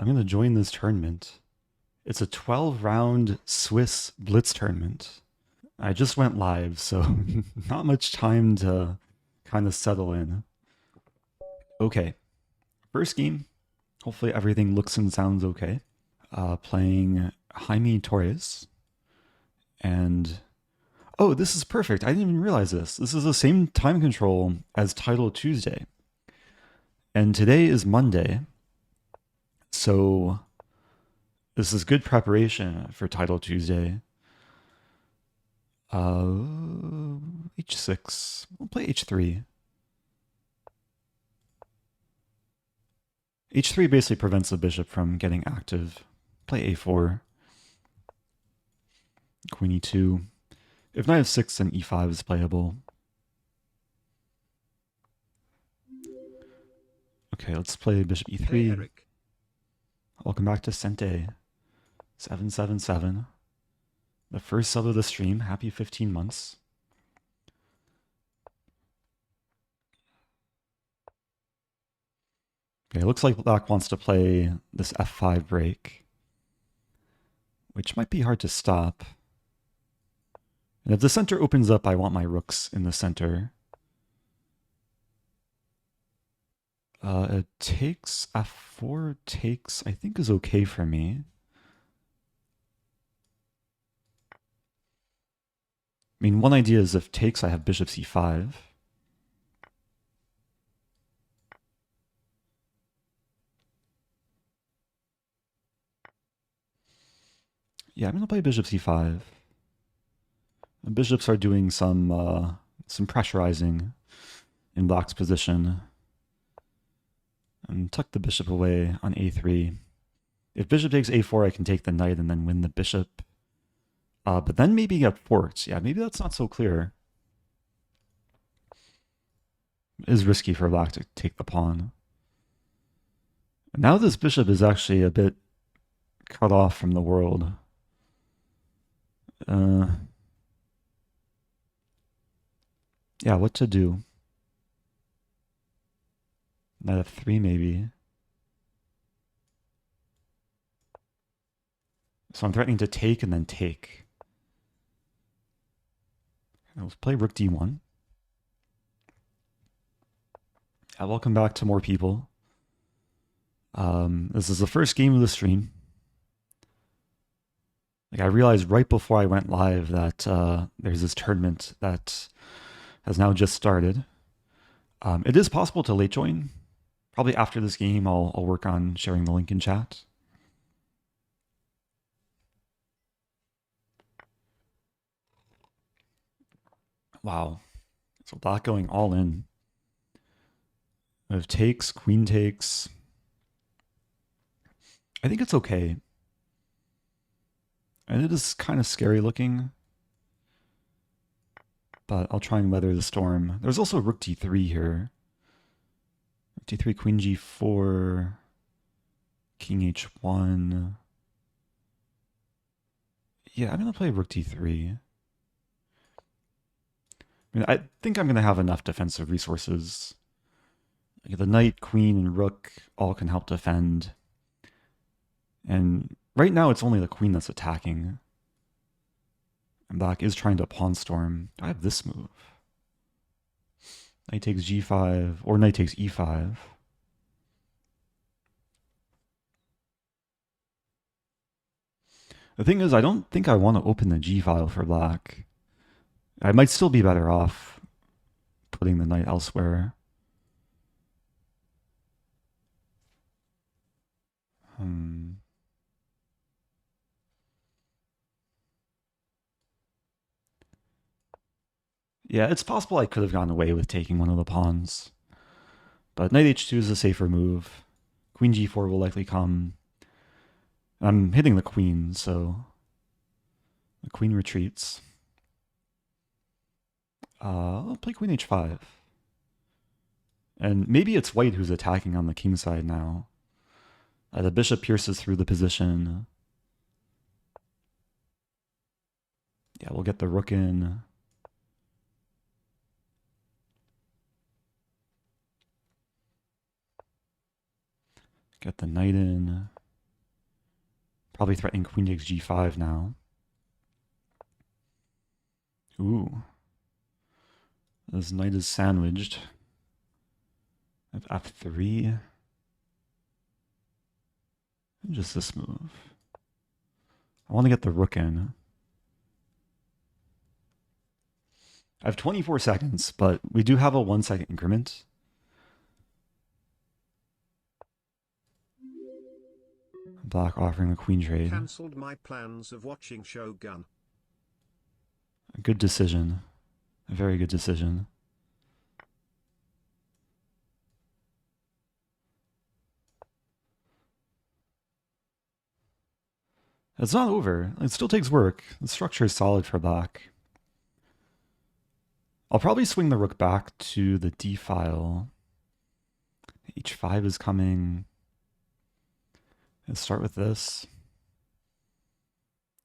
I'm going to join this tournament. It's a 12-round Swiss Blitz tournament. I just went live, so not much time to kind of settle in. Okay, first game. Hopefully everything looks and sounds okay. Playing jaimeTorres. And, oh, this is perfect. I didn't even realize this. This is the same time control as Title Tuesday. And today is Monday. So this is good preparation for Title Tuesday. H6. We'll play H3. H3 basically prevents the bishop from getting active. Play A4. Queen E2. If knight F6, then E5 is playable. Okay, let's play bishop E3. Hey, Eric. Welcome back to Sente 777. The first sub of the stream. Happy 15 months. Okay, it looks like Black wants to play this F5 break, which might be hard to stop. And if the center opens up, I want my rooks in the center. It takes F4 takes, I think is okay for me. I mean, one idea is if takes, I have bishop C5. Yeah, I'm going to play bishop C5. The bishops are doing some pressurizing in Black's position. And tuck the bishop away on A3. If bishop takes A4, I can take the knight and then win the bishop. But then maybe get forked. Yeah, maybe that's not so clear. It is risky for Black to take the pawn. Now this bishop is actually a bit cut off from the world. Yeah, what to do? Knight F3 maybe. So I'm threatening to take and then take. Let's play rook D1. Welcome back to more people. This is the first game of the stream. Like I realized right before I went live that there's this tournament that has now just started. It is possible to late join. Probably after this game, I'll work on sharing the link in chat. Wow. So Black going all in. We have takes, queen takes. I think it's okay. And it is kind of scary looking. But I'll try and weather the storm. There's also rook d3 here. Rook d3, queen g4, king h1. Yeah, I'm going to play rook d3. I mean, I think I'm going to have enough defensive resources. Like the knight, queen, and rook all can help defend. And right now it's only the queen that's attacking. And Black is trying to pawn storm. I have this move. Knight takes g5, or knight takes e5. The thing is, I don't think I want to open the g file for Black. I might still be better off putting the knight elsewhere. Yeah, it's possible I could have gone away with taking one of the pawns. But knight h2 is a safer move. Queen g4 will likely come. I'm hitting the queen, so the queen retreats. I'll play queen h5. And maybe it's white who's attacking on the king side now. The bishop pierces through the position. Yeah, we'll get the rook in. Get the knight in. Probably threatening queen takes g5 now. Ooh. This knight is sandwiched. At f3. Just this move. I want to get the rook in. I have 24 seconds, but we do have a 1 second increment. Black offering a queen trade. Cancelled my plans of watching Shogun. A good decision. A very good decision. It's not over. It still takes work. The structure is solid for black. I'll probably swing the rook back to the d file. h5 is coming. Let's start with this.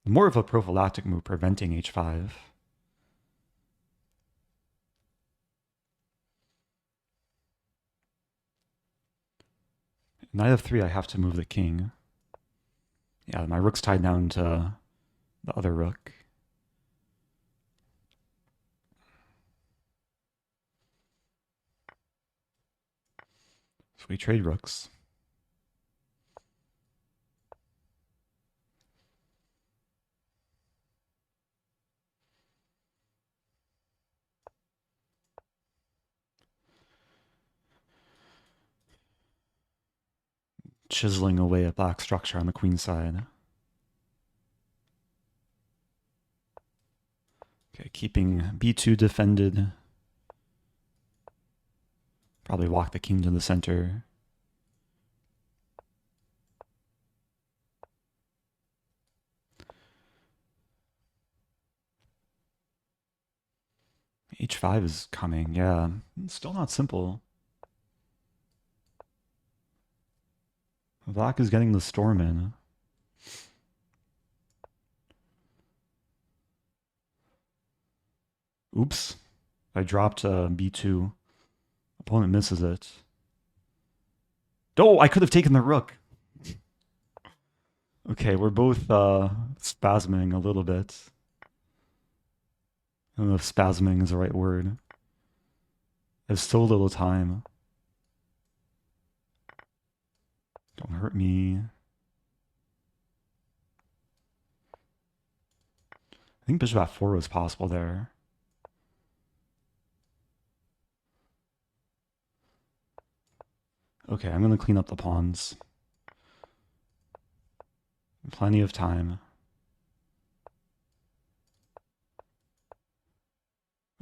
More of a prophylactic move, preventing h5. Knight f3, I have to move the king. Yeah, my rook's tied down to the other rook. So we trade rooks. Chiseling away at black structure on the queen side. Okay, keeping b2 defended. Probably walk the king to the center. h5 is coming, yeah. It's still not simple. Black is getting the storm in. Oops. I dropped b2. Opponent misses it. Oh, I could have taken the rook. Okay, we're both spasming a little bit. I don't know if spasming is the right word. There's so little time. Don't hurt me. I think bishop f4 was possible there. Okay, I'm going to clean up the pawns. Plenty of time.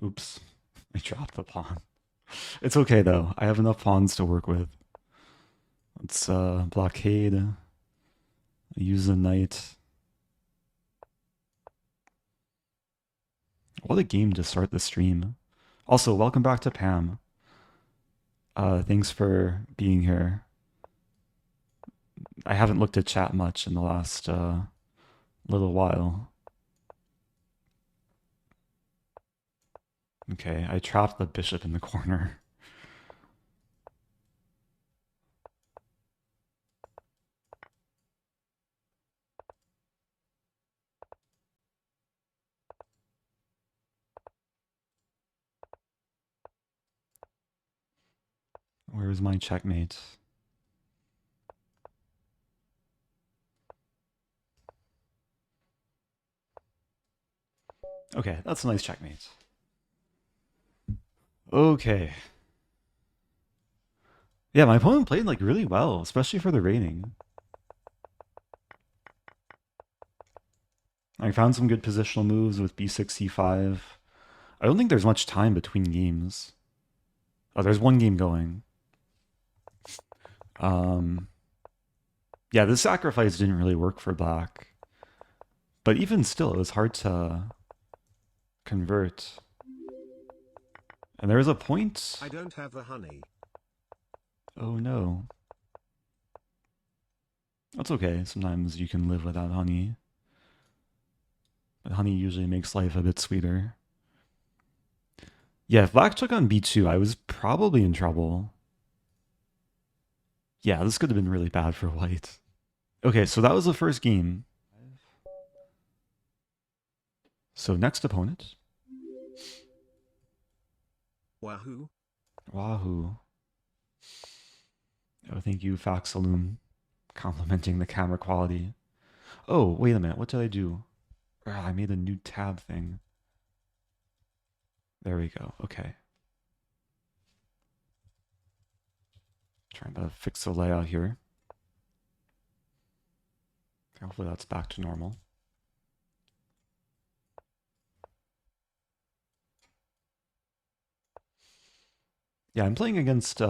Oops, I dropped the pawn. It's okay though, I have enough pawns to work with. Let's blockade. Use the knight. What a game to start the stream. Also, welcome back to Pam. Thanks for being here. I haven't looked at chat much in the last little while. Okay, I trapped the bishop in the corner. Where's my checkmate? Okay, that's a nice checkmate. Okay. Yeah, my opponent played like really well, especially for the rating. I found some good positional moves with b6, c5. I don't think there's much time between games. Oh, there's one game going. Yeah, this sacrifice didn't really work for black. But even still, it was hard to convert. And there was a point... I don't have the honey. Oh no. That's okay, sometimes you can live without honey. But honey usually makes life a bit sweeter. Yeah, if black took on b2, I was probably in trouble. Yeah, this could have been really bad for white. Okay, so that was the first game. So next opponent. Wahoo. Wahoo. Oh, thank you, Faxaloom, complimenting the camera quality. Oh, wait a minute. What did I do? I made a new tab thing. There we go. Okay. Trying to fix the layout here. Hopefully that's back to normal. Yeah, I'm playing against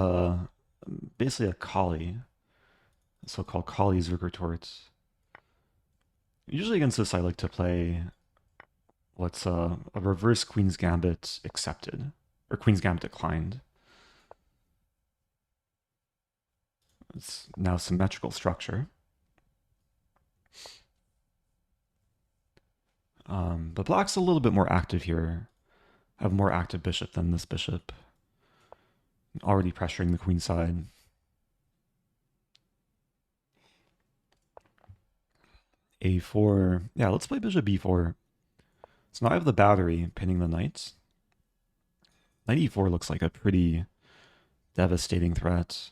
basically a Colle, so-called Colle's retorts. Usually against this, I like to play what's a reverse Queen's Gambit accepted, or Queen's Gambit declined. It's now symmetrical structure. But black's a little bit more active here. I have a more active bishop than this bishop. Already pressuring the queen side. A4. Yeah, let's play bishop b4. So now I have the battery pinning the knight. Knight e4 looks like a pretty devastating threat.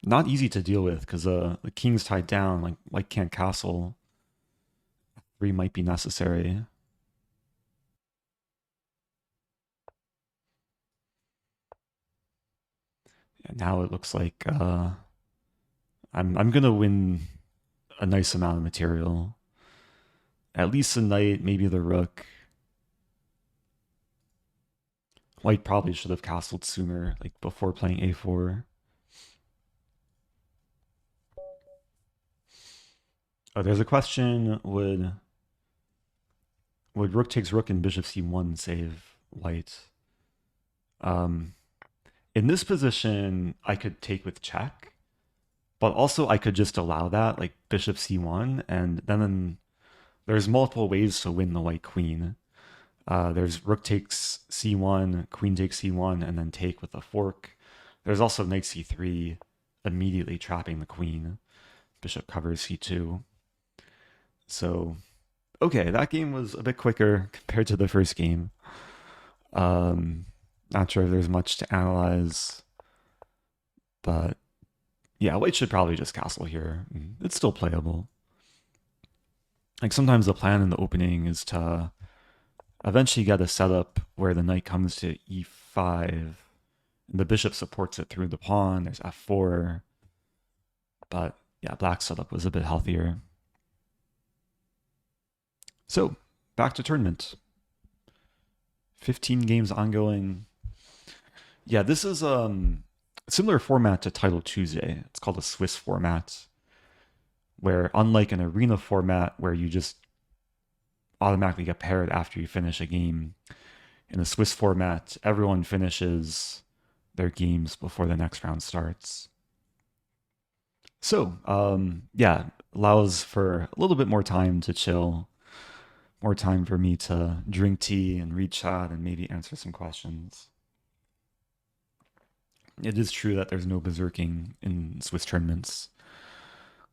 Not easy to deal with because the king's tied down. Like white can't castle. 3 might be necessary. And now it looks like I'm gonna win a nice amount of material. At least the knight, maybe the rook. White probably should have castled sooner, like before playing a4. Oh, there's a question, would rook takes rook and bishop c1 save white? In this position, I could take with check, but also I could just allow that, like bishop c1, and then there's multiple ways to win the white queen. There's rook takes c1, queen takes c1, and then take with a fork. There's also knight c3, immediately trapping the queen. Bishop covers c2. So, okay, that game was a bit quicker compared to the first game. Not sure if there's much to analyze, but yeah, white should probably just castle here. It's still playable. Like sometimes the plan in the opening is to eventually get a setup where the knight comes to e5 and the bishop supports it through the pawn. There's f4, but yeah, black's setup was a bit healthier. So back to tournament. 15 games ongoing. Yeah, this is a similar format to Title Tuesday. It's called a Swiss format, where unlike an arena format where you just automatically get paired after you finish a game, in a Swiss format, everyone finishes their games before the next round starts. So, yeah, allows for a little bit more time to chill, more time for me to drink tea and read chat and maybe answer some questions. It is true that there's no berserking in Swiss tournaments.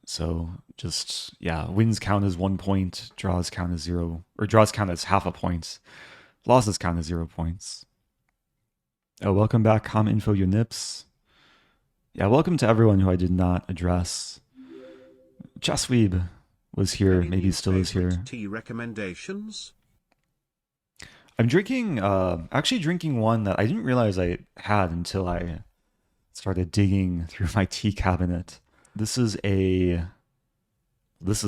So just, yeah, wins count as 1 point, draws count as 0, or draws count as half a point, losses count as 0 points. Oh, welcome back, Com Info Your Nips. Yeah, welcome to everyone who I did not address. Chessweeb was here, maybe still is here. Tea recommendations? I'm drinking, actually drinking one that I didn't realize I had until I started digging through my tea cabinet. This is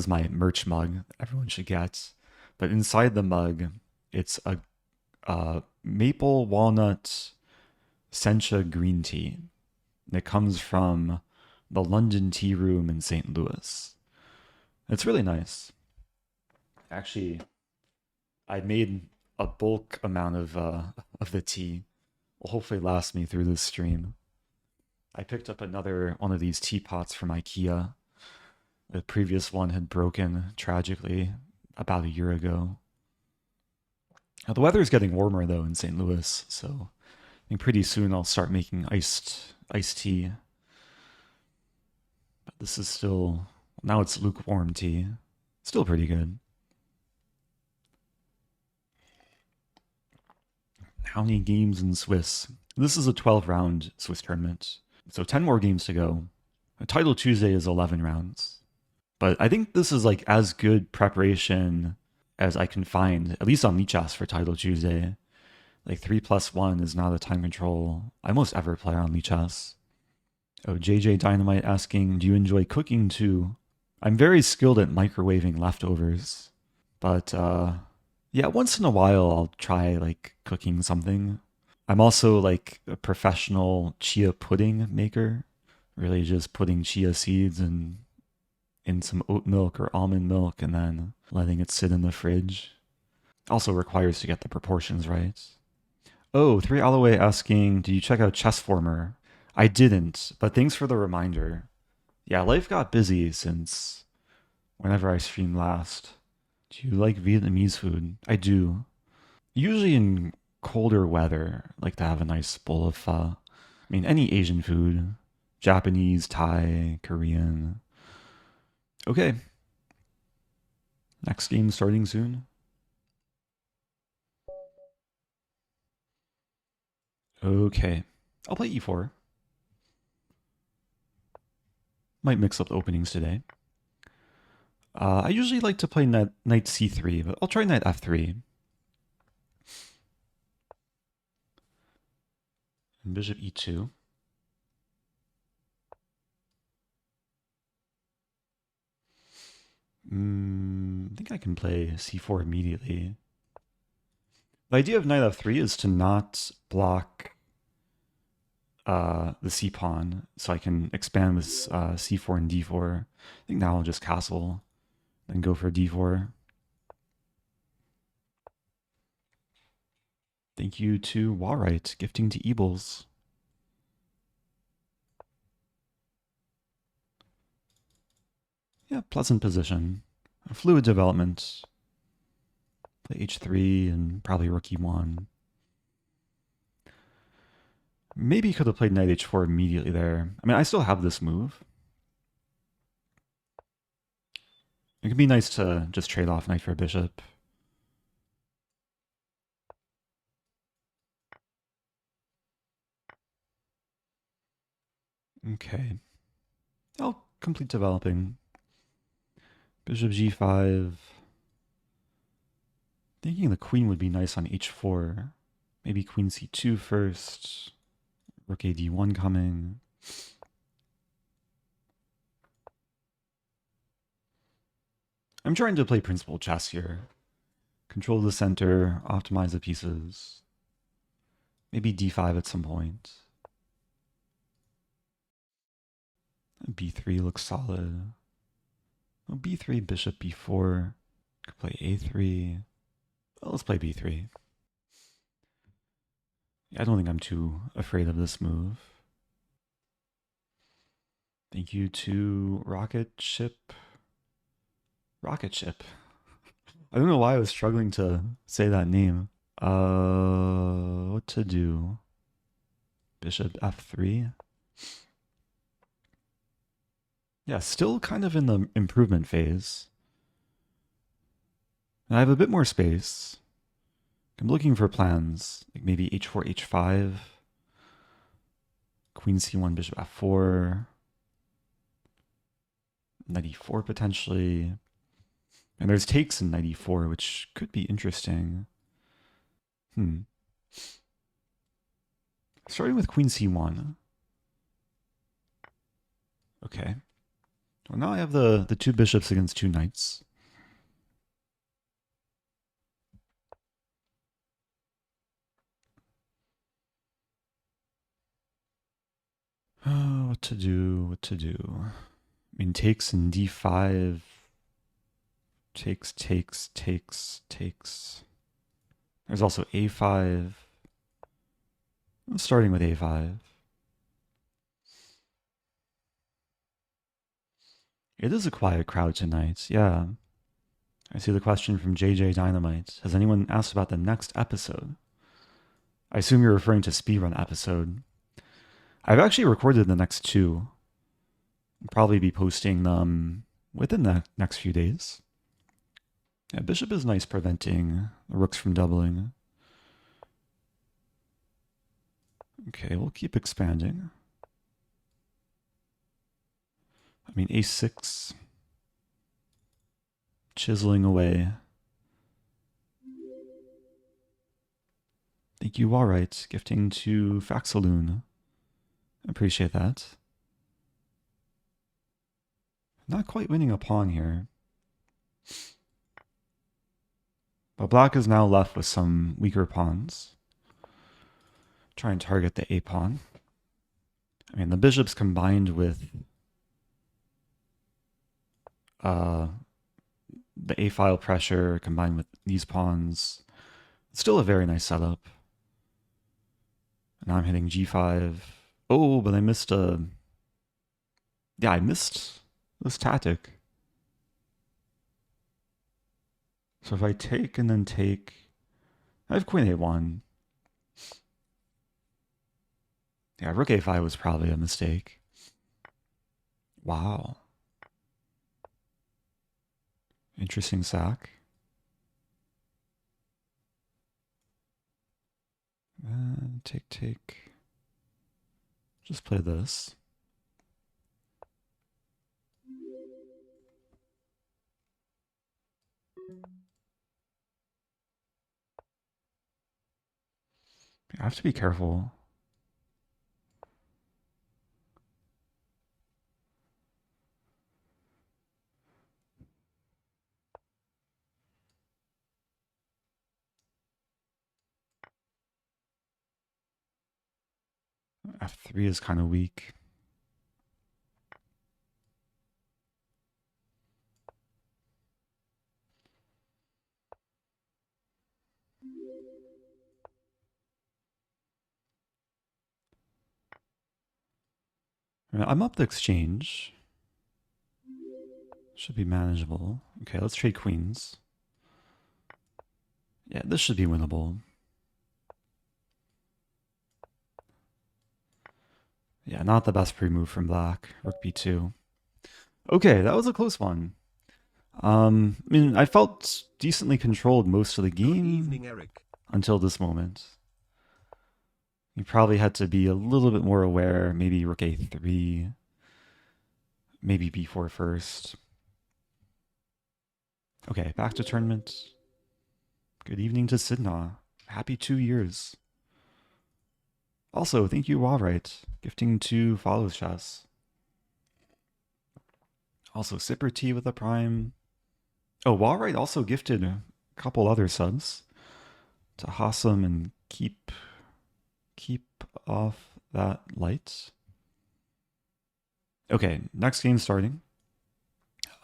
my merch mug everyone should get. But inside the mug, it's a maple walnut sencha green tea. And it comes from the London Tea Room in St. Louis. It's really nice. Actually, I made a bulk amount of the tea. Will hopefully last me through this stream. I picked up another one of these teapots from IKEA. The previous one had broken tragically about a year ago. Now, the weather is getting warmer though in St. Louis, so I think pretty soon I'll start making iced tea. This is still, now it's lukewarm tea. Still pretty good. How many games in Swiss? This is a 12-round Swiss tournament. So 10 more games to go. Title Tuesday is 11 rounds. But I think this is like as good preparation as I can find, at least on Lichess for Title Tuesday. Like 3+1 is not a time control I most ever play on Lichess. Oh, JJ Dynamite asking, do you enjoy cooking too? I'm very skilled at microwaving leftovers. But yeah, once in a while I'll try like cooking something. I'm also like a professional chia pudding maker. Really just putting chia seeds in some oat milk or almond milk and then letting it sit in the fridge. Also requires to get the proportions right. Oh, 3 Alloway asking, did you check out Chessformer? I didn't, but thanks for the reminder. Yeah, life got busy since whenever I streamed last. Do you like Vietnamese food? I do. Usually in colder weather, I like to have a nice bowl of pho. I mean, any Asian food. Japanese, Thai, Korean. Okay. Next game starting soon. Okay. I'll play e4. Might mix up the openings today. I usually like to play knight c3, but I'll try knight f3. And bishop e2. I think I can play c4 immediately. The idea of knight f3 is to not block the c pawn, so I can expand with c4 and d4. I think now I'll just castle, then go for d4. Thank you to Warright, gifting to Ebles. Yeah, pleasant position. A fluid development. Play h3 and probably rook e1. Maybe could have played knight h4 immediately there. I mean, I still have this move. It could be nice to just trade off knight for bishop. Okay. I'll complete developing. Bishop g5. Thinking the queen would be nice on h4. Maybe queen c2 first. Rook a d1 coming. I'm trying to play principal chess here. Control the center, optimize the pieces. Maybe d5 at some point. b3 looks solid. Well, b3, bishop b4. Could play a3. Well, let's play b3. I don't think I'm too afraid of this move. Thank you to Rocket Ship. Rocket Ship. I don't know why I was struggling to say that name. What to do? Bishop f3. Yeah, still kind of in the improvement phase. And I have a bit more space. I'm looking for plans, like maybe h4, h5, queen c1, bishop f4, knight e4 potentially. And there's takes in knight e4, which could be interesting. Starting with queen c1. Okay. Well, now I have the 2 bishops against 2 knights. What to do? What to do? I mean, takes in d5. Takes, takes, takes, takes. There's also a5. I'm starting with a5. It is a quiet crowd tonight, yeah. I see the question from JJ Dynamite. Has anyone asked about the next episode? I assume you're referring to speedrun episode. I've actually recorded the next 2. I'll probably be posting them within the next few days. Yeah, bishop is nice, preventing the rooks from doubling. Okay, we'll keep expanding. I mean, a6. Chiseling away. Thank you, Alright. Gifting to Faxaloon. Appreciate that. Not quite winning a pawn here. But black is now left with some weaker pawns. Try and target the a pawn. I mean, the bishop's combined with the a-file pressure combined with these pawns. It's still a very nice setup. Now I'm hitting g5. Oh, but I missed a... Yeah, I missed this tactic. So if I take and then take... I have queen a1. Yeah, rook a5 was probably a mistake. Wow. Interesting sack. Take. Just play this. I have to be careful. F3 is kind of weak. I'm up the exchange. Should be manageable. Okay, let's trade queens. Yeah, this should be winnable. Yeah, not the best pre-move from black. Rook b2. Okay, that was a close one. I mean, I felt decently controlled most of the game. Good evening, Eric. Until this moment. You probably had to be a little bit more aware. Maybe rook a3. Maybe b4 first. Okay, back to tournament. Good evening to Sidna. Happy 2 years. Also, thank you, Alright, gifting to Follows Chess. Also, Sipper T with a prime. Oh, Alright also gifted a couple other subs to Hassam and keep off that light. Okay, next game starting.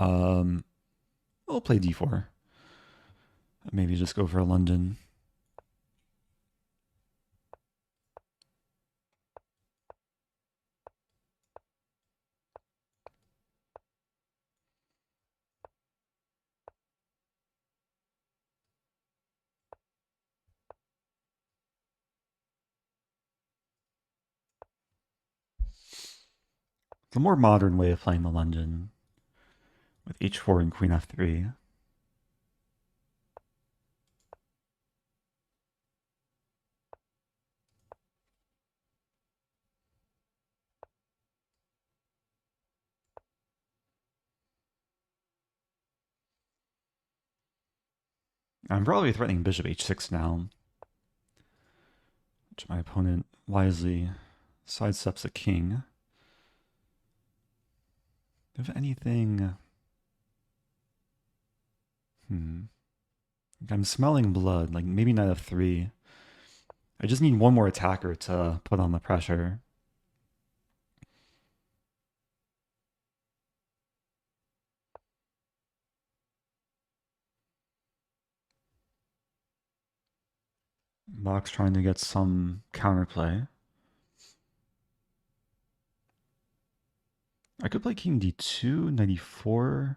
We'll play d4. Maybe just go for a London. The more modern way of playing the London with h4 and queen f3. I'm probably threatening bishop h6 now, which my opponent wisely sidesteps a king. If anything... I'm smelling blood, like maybe knight f3. I just need one more attacker to put on the pressure. Black's trying to get some counterplay. I could play king d2, knight e4.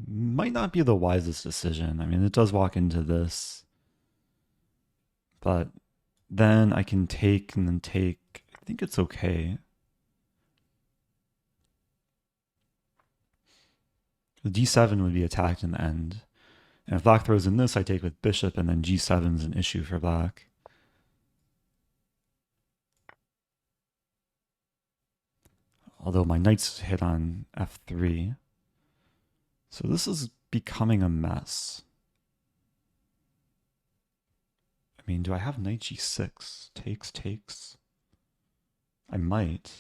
Might not be the wisest decision. I mean, it does walk into this. But then I can take and then take. I think it's okay. The d7 would be attacked in the end. And if black throws in this, I take with bishop, and then g7 is an issue for black. Although my knight's hit on f3. So this is becoming a mess. I mean, do I have knight g6? Takes. I might.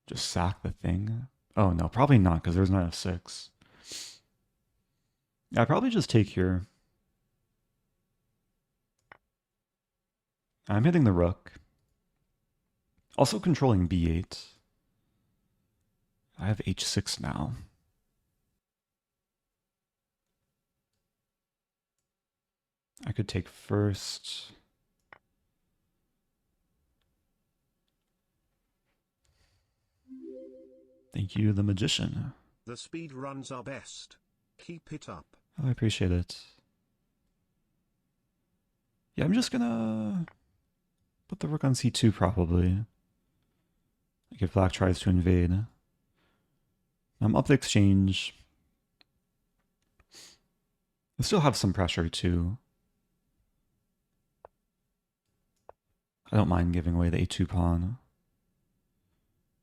Just sack the thing. Oh no, probably not, because there's knight f6. Yeah, I probably just take here. I'm hitting the rook. Also controlling b8. I have h6 now. I could take first. Thank you, the magician. The speed runs are best. Keep it up. Oh, I appreciate it. Yeah, I'm just gonna put the rook on c2 probably. Like if black tries to invade. I'm up the exchange. I still have some pressure too. I don't mind giving away the a2 pawn.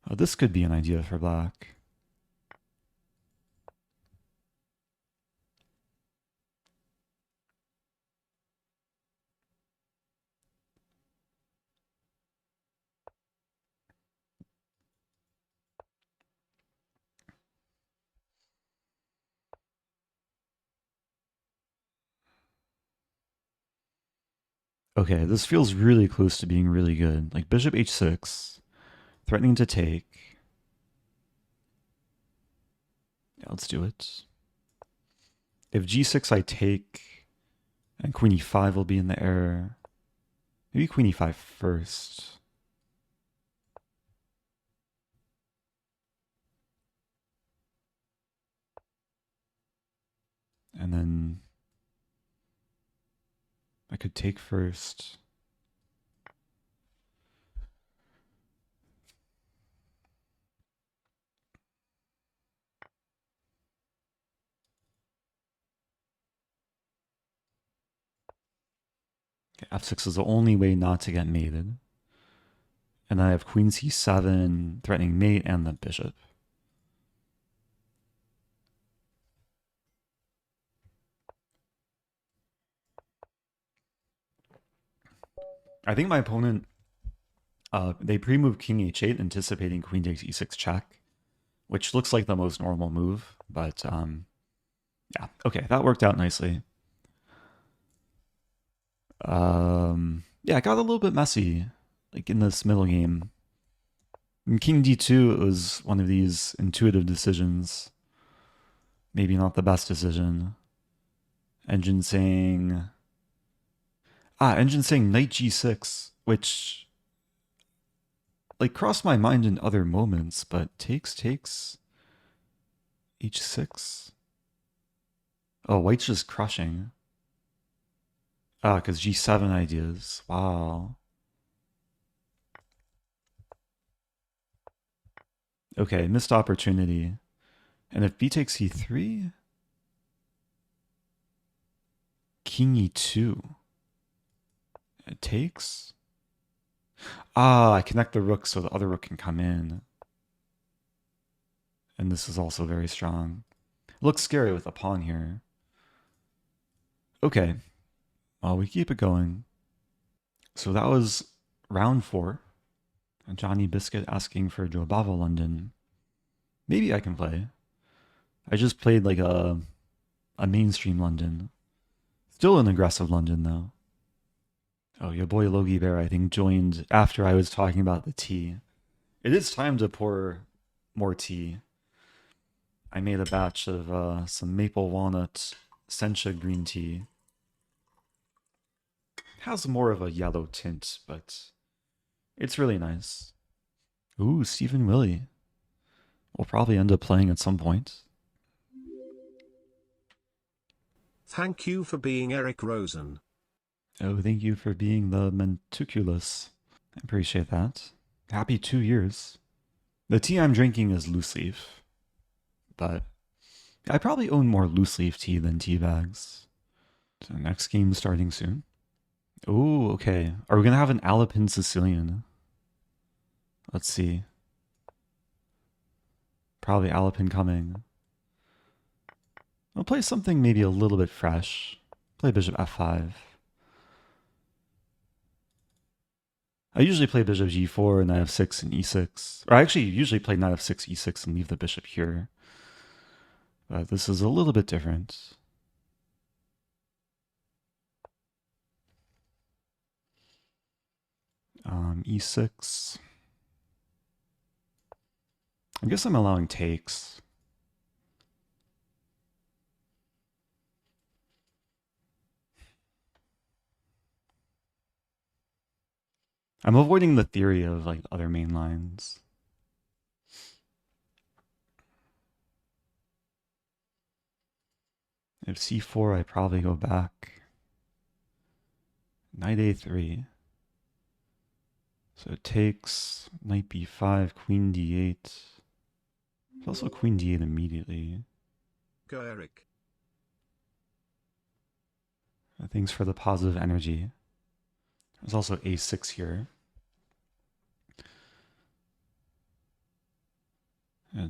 Oh, this could be an idea for black. Okay, this feels really close to being really good. Like bishop h6, threatening to take. Yeah, let's do it. If g6 I take, and queen e5 will be in the air. Maybe queen e5 first. And then I could take first. Okay, f6 is the only way not to get mated. And then I have queen c7 threatening mate and the bishop. I think my opponent, they pre-moved king h8 anticipating queen takes e6 check, which looks like the most normal move, but yeah, okay, that worked out nicely. Yeah, it got a little bit messy, like in this middle game. In king d2, it was one of these intuitive decisions. Maybe not the best decision. Engine saying knight g6, which like crossed my mind in other moments, but takes h6. Oh, white's just crushing. Ah, because g7 ideas. Wow. Okay, missed opportunity. And if b takes e3, king e2. It takes. Ah, I connect the rook so the other rook can come in. And this is also very strong. It looks scary with a pawn here. Okay. Well, we keep it going. So that was round 4. Johnny Biscuit asking for Joe Bava London. Maybe I can play. I just played like a mainstream London. Still an aggressive London though. Oh, your boy Logie Bear, I think, joined after I was talking about the tea. It is time to pour more tea. I made a batch of some maple walnut sencha green tea. It has more of a yellow tint, but it's really nice. Ooh, StephenWilly. We'll probably end up playing at some point. Thank you for being Eric Rosen. Oh, thank you for being the Menticulous. I appreciate that. Happy 2 years. The tea I'm drinking is loose leaf, but I probably own more loose leaf tea than tea bags. So next game starting soon. Oh, okay. Are we gonna have an Alapin Sicilian? Let's see. Probably Alapin coming. I'll play something maybe a little bit fresh. Play bishop f5. I usually play bishop g4, knight f6, and e6. Or I actually usually play knight f6, e6, and leave the bishop here. But this is a little bit different. E6. I guess I'm allowing takes. I'm avoiding the theory of like other main lines. If c4, I probably go back. Knight a3. So it takes knight b5, queen d8. There's also queen d8 immediately. Go Eric. Thanks for the positive energy. There's also a6 here.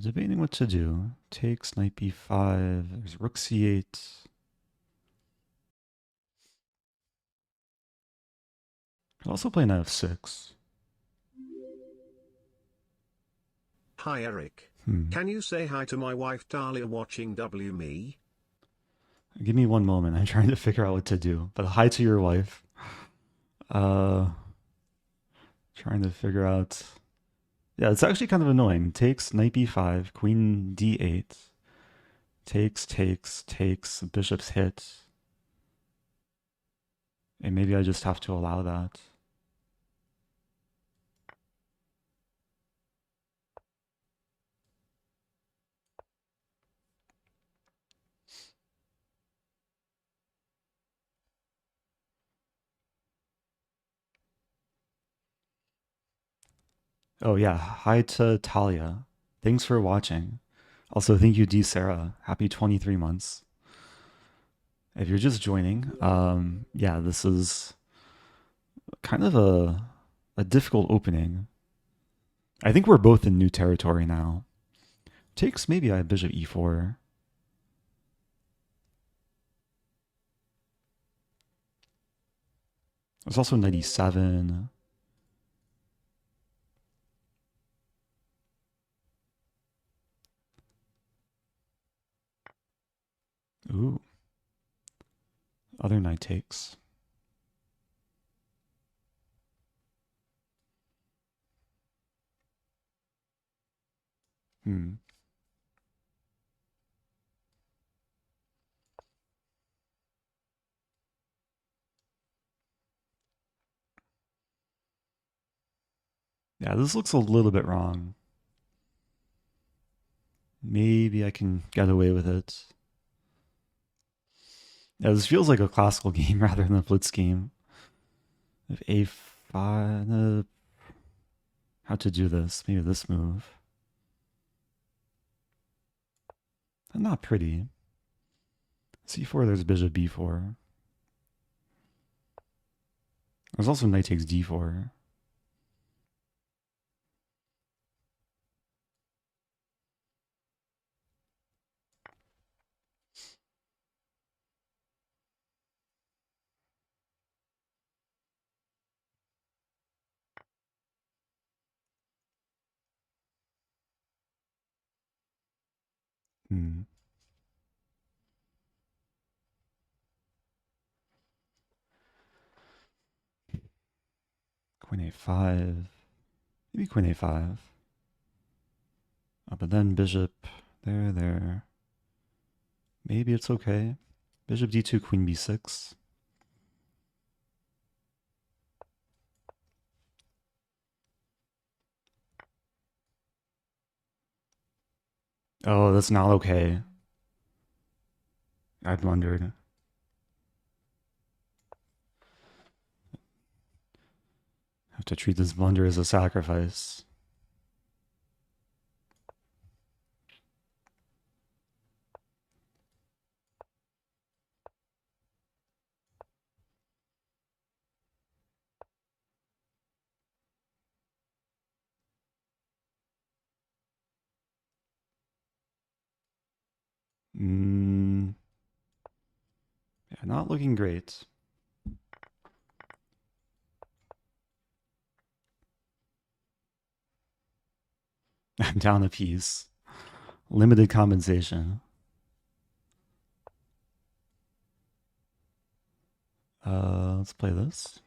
Debating what to do. Takes knight b5. There's rook c8. Could also play knight f6. Hi Eric. Can you say hi to my wife Talia watching Me? Give me one moment. I'm trying to figure out what to do. But hi to your wife. Trying to figure out. Yeah, it's actually kind of annoying. Takes knight b5, queen d8. Takes, bishop's hit. And maybe I just have to allow that. Oh yeah, hi to Talia. Thanks for watching. Also, thank you, D. Sarah. Happy 23 months. If you're just joining, yeah, this is kind of a difficult opening. I think we're both in new territory now. Takes, maybe I have bishop e4. There's also knight e7. Ooh. Other knight takes. Yeah, this looks a little bit wrong. Maybe I can get away with it. Yeah, this feels like a classical game rather than a Blitz game. If a5, how to do this? Maybe this move. Not pretty. c4, there's bishop b4. There's also knight takes d4. Queen a5. Maybe queen a5. But then bishop there. Maybe it's okay. Bishop d2, queen b6. Oh, that's not okay. I blundered. To treat this blunder as a sacrifice. Yeah, not looking great. I'm down a piece. Limited compensation. Let's play this.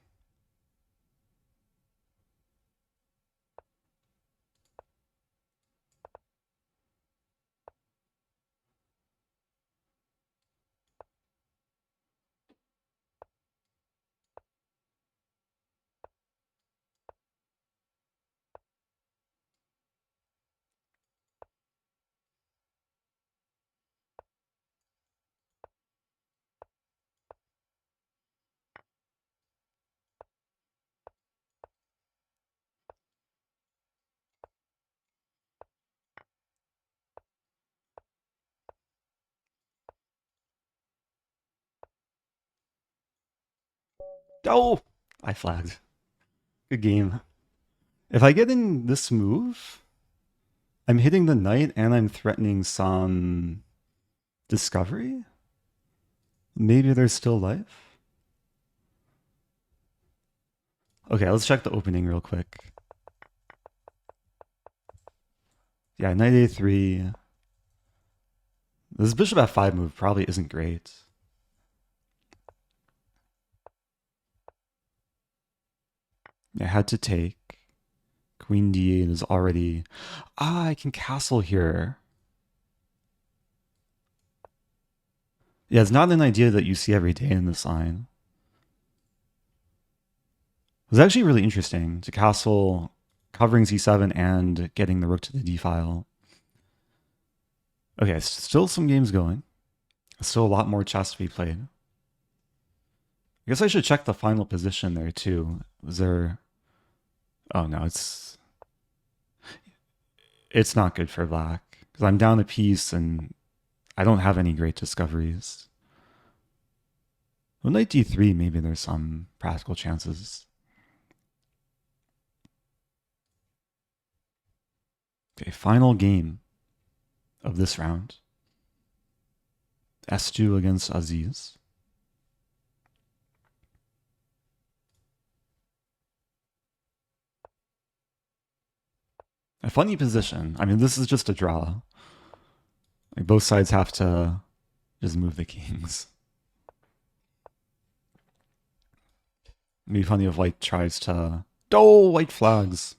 Oh! I flagged. Good game. If I get in this move, I'm hitting the knight and I'm threatening some discovery? Maybe there's still life? Okay, let's check the opening real quick. Yeah, knight a3. This bishop f5 move probably isn't great. I had to take. Queen d8 is already... I can castle here. Yeah, it's not an idea that you see every day in this line. It was actually really interesting to castle covering c7 and getting the rook to the d file. Okay, still some games going. Still a lot more chess to be played. I guess I should check the final position there too. Was there... Oh no, it's not good for black. Because I'm down a piece and I don't have any great discoveries. Well, knight d3, maybe there's some practical chances. Okay, final game of this round. S2 against Aziz. A funny position. I mean, this is just a draw. Like both sides have to just move the kings. It'd be funny if white tries to... Oh, white flags.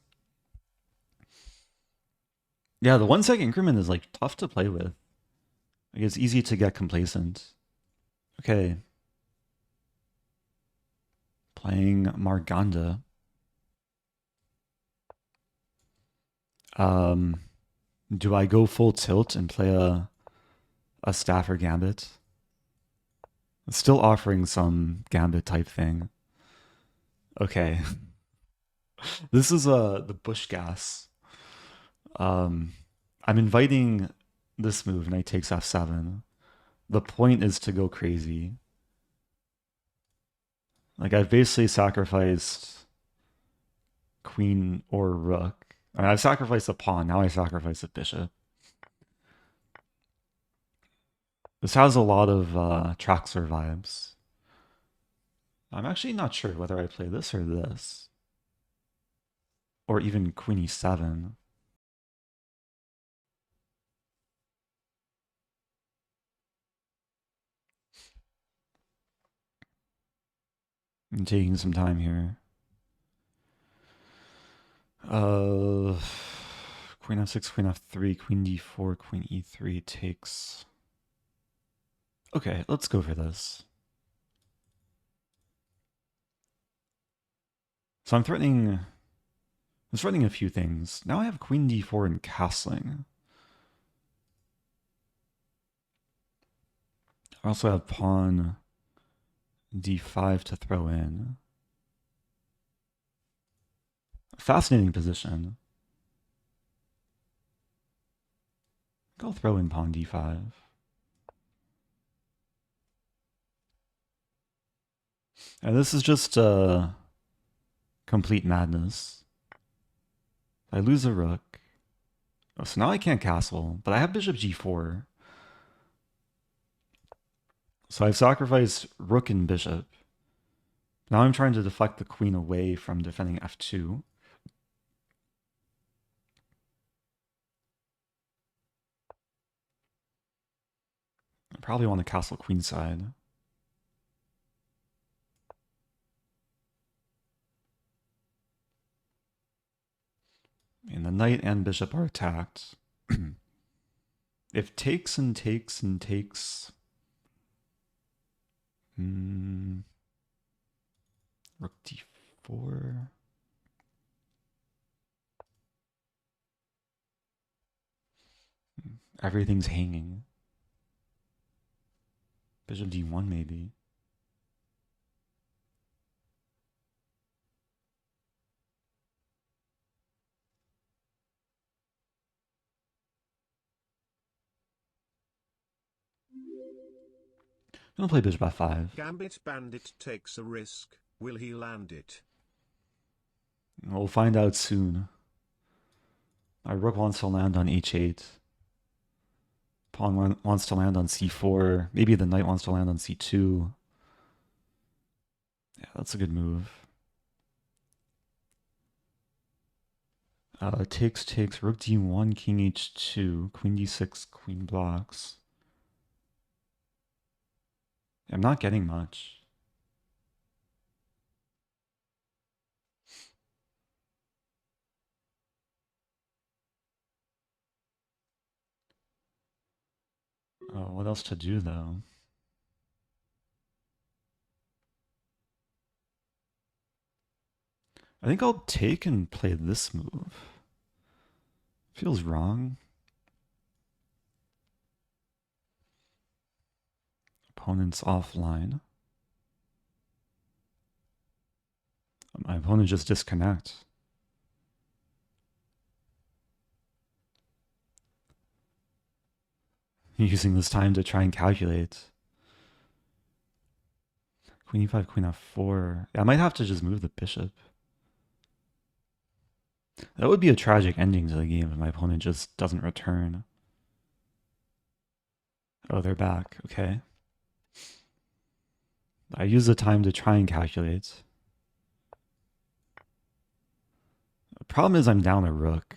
Yeah, the 1 second increment is like tough to play with. Like it's easy to get complacent. Okay. Playing Marganda. Do I go full tilt and play a Stafford Gambit? It's still offering some Gambit type thing. Okay. This is the Bush Gas. I'm inviting this move, knight takes f7. The point is to go crazy. Like I've basically sacrificed queen or rook. I mean, I've sacrificed a pawn, now I sacrifice a bishop. This has a lot of Traxler vibes. I'm actually not sure whether I play this or this. Or even queen e7. I'm taking some time here. Queen f6, queen f3, queen d4, queen e3 takes... Okay, let's go for this. So I'm threatening a few things. Now I have queen d4 and castling. I also have pawn d5 to throw in. Fascinating position. I'll throw in pawn d5. And this is just complete madness. I lose a rook. Oh, so now I can't castle, but I have bishop g4. So I've sacrificed rook and bishop. Now I'm trying to deflect the queen away from defending f2. I probably want to castle queenside. And the knight and bishop are attacked. If takes and takes and takes... Rook d4... Everything's hanging. Bishop d1 maybe. I'm gonna play bishop f5. Gambit bandit takes a risk. Will he land it? We'll find out soon. My rook wants to land on h8. Pawn wants to land on c4. Maybe the knight wants to land on c2. Yeah, that's a good move. Takes, rook d1, king h2, queen d6, queen blocks. I'm not getting much. Oh, what else to do though? I think I'll take and play this move. Feels wrong. Opponent's offline. My opponent just disconnects. Using this time to try and calculate. Queen e5, queen f4. Yeah, I might have to just move the bishop. That would be a tragic ending to the game if my opponent just doesn't return. Oh, they're back. Okay. I use the time to try and calculate. The problem is I'm down a rook.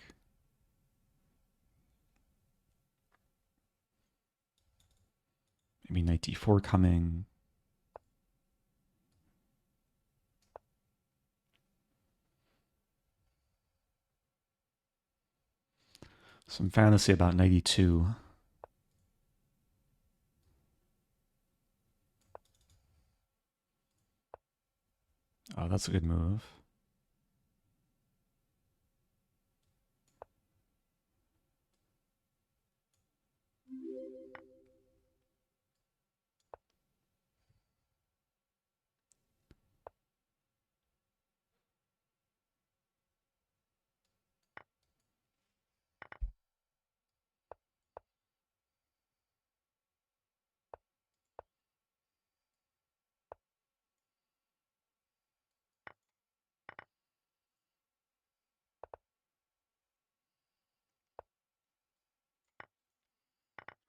Maybe knight d4 coming. Some fantasy about knight e2. Oh, that's a good move.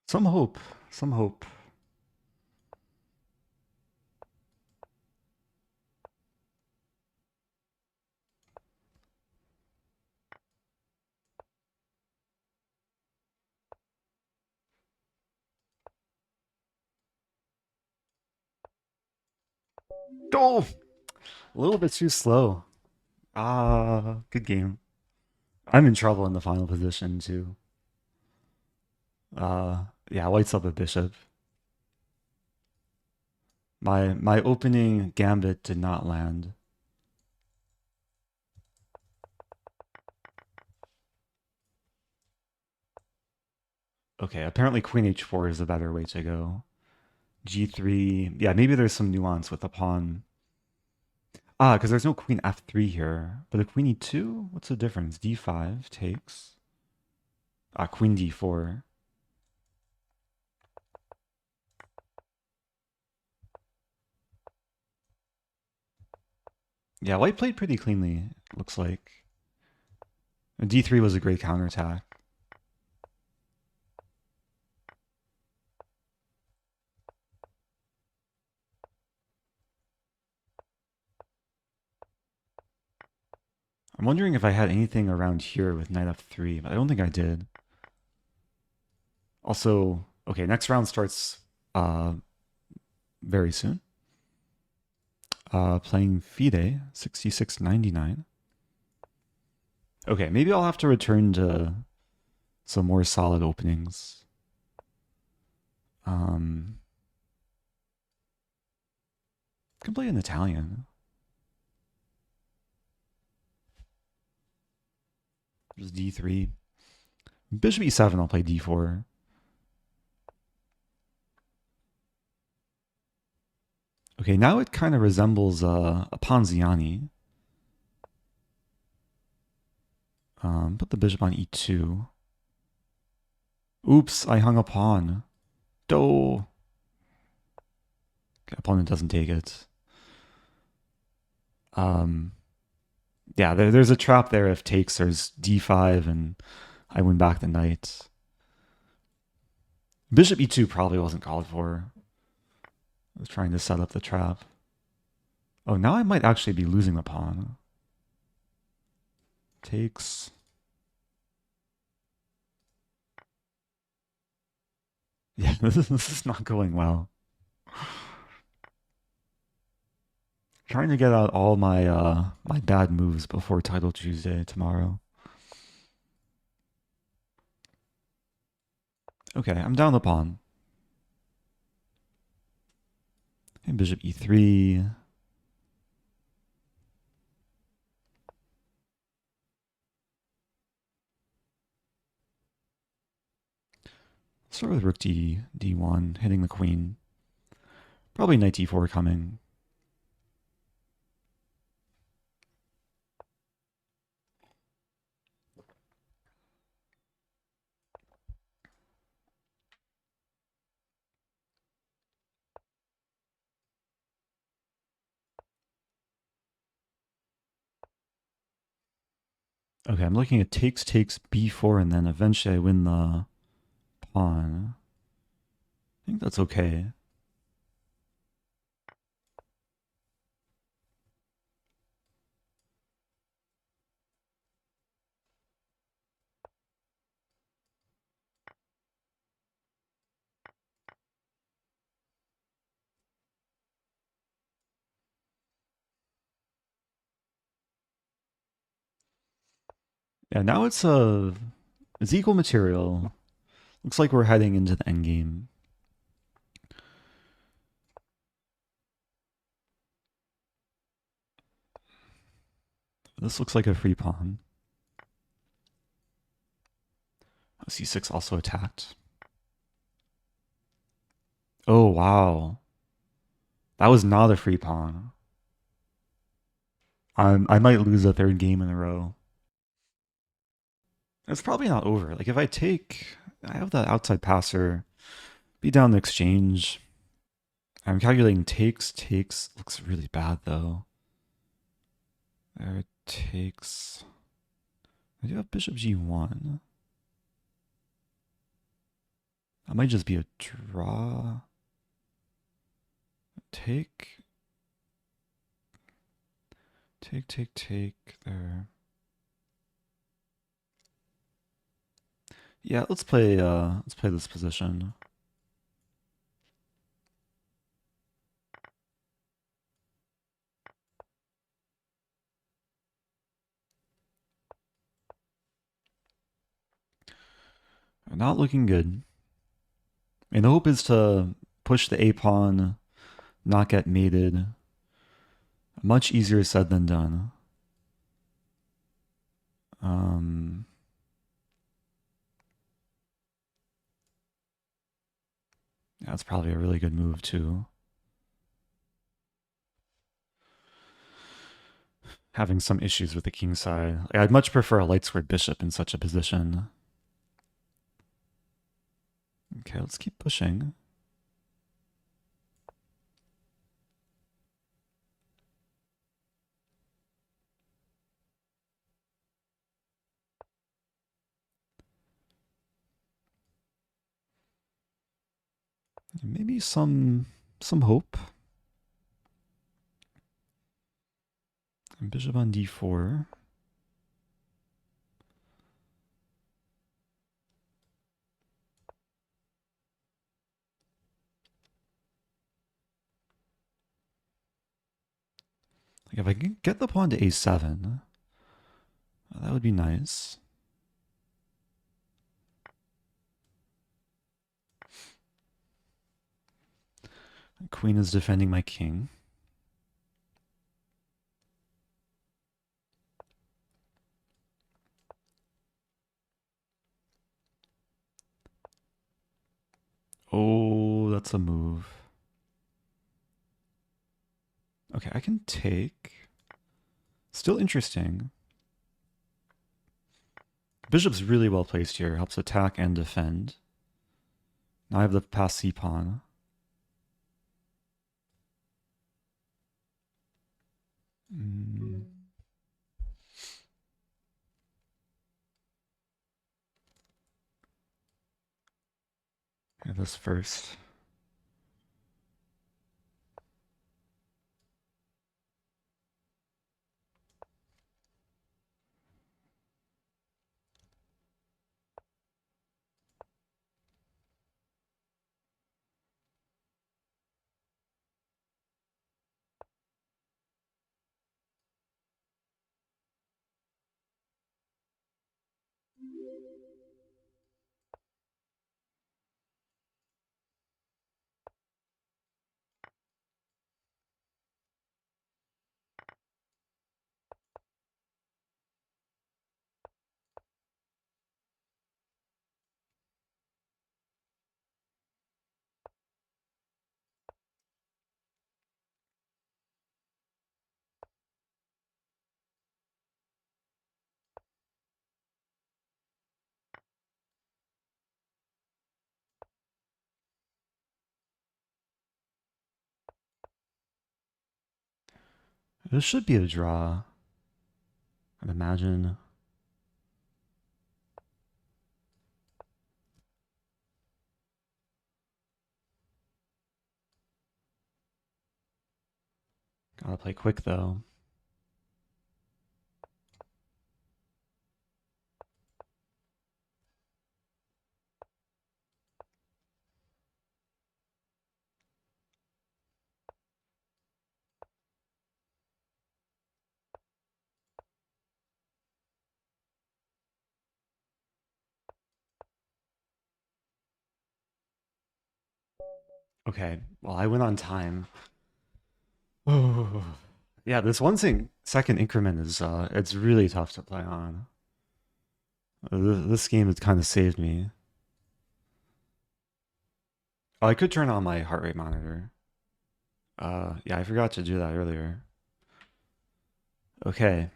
Some hope. Some hope. Oh! A little bit too slow. Good game. I'm in trouble in the final position too. Yeah, white's up a bishop. My opening gambit did not land. Okay, apparently queen h4 is a better way to go. g3, yeah, maybe there's some nuance with the pawn. Ah, because there's no queen f3 here. But the queen e2? What's the difference? d5 takes. Ah, queen d4. Yeah, white played pretty cleanly, looks like. d3 was a great counterattack. I'm wondering if I had anything around here with knight f3, but I don't think I did. Also, okay, next round starts very soon. Playing FIDE 6699. Okay, maybe I'll have to return to some more solid openings. Can play in Italian. Just d3. Bishop e7, I'll play d4. Okay, now it kind of resembles a Ponziani. Put the bishop on e2. Oops, I hung a pawn. Okay, opponent doesn't take it. Yeah, there's a trap there. If takes, there's d5, and I win back the knight. Bishop e2 probably wasn't called for. I was trying to set up the trap. Oh, now I might actually be losing the pawn. Takes. Yeah, this is not going well. Trying to get out all my my bad moves before Title Tuesday tomorrow. Okay, I'm down the pawn. And bishop e3. Start with rook d1, hitting the queen. Probably knight d4 coming. Okay, I'm looking at takes b4, and then eventually I win the pawn. I think that's okay. Yeah, now it's equal material. Looks like we're heading into the endgame. This looks like a free pawn. c6 also attacked. Oh, wow. That was not a free pawn. I might lose a third game in a row. It's probably not over. Like, if I take... I have that outside passer. Be down the exchange. I'm calculating takes. Takes looks really bad, though. There, takes... I do have bishop g1. That might just be a draw. Take there. Yeah, let's play this position. Not looking good. And the hope is to push the a pawn, not get mated. Much easier said than done. That's probably a really good move too. having some issues with the king side. Like, I'd much prefer a light squared bishop in such a position. Okay, let's keep pushing. Maybe some hope. And bishop on d4. Like if I can get the pawn to a7, that would be nice. Queen is defending my king. Oh, that's a move. Okay, I can take. Still interesting. Bishop's really well placed here. Helps attack and defend. Now I have the pass c pawn. Okay, this first. This should be a draw. I'd imagine. Gotta play quick though. Okay, well, I went on time. Oh, yeah, this second increment is, it's really tough to play on. This game has kind of saved me. Oh, I could turn on my heart rate monitor. Yeah, I forgot to do that earlier. Okay.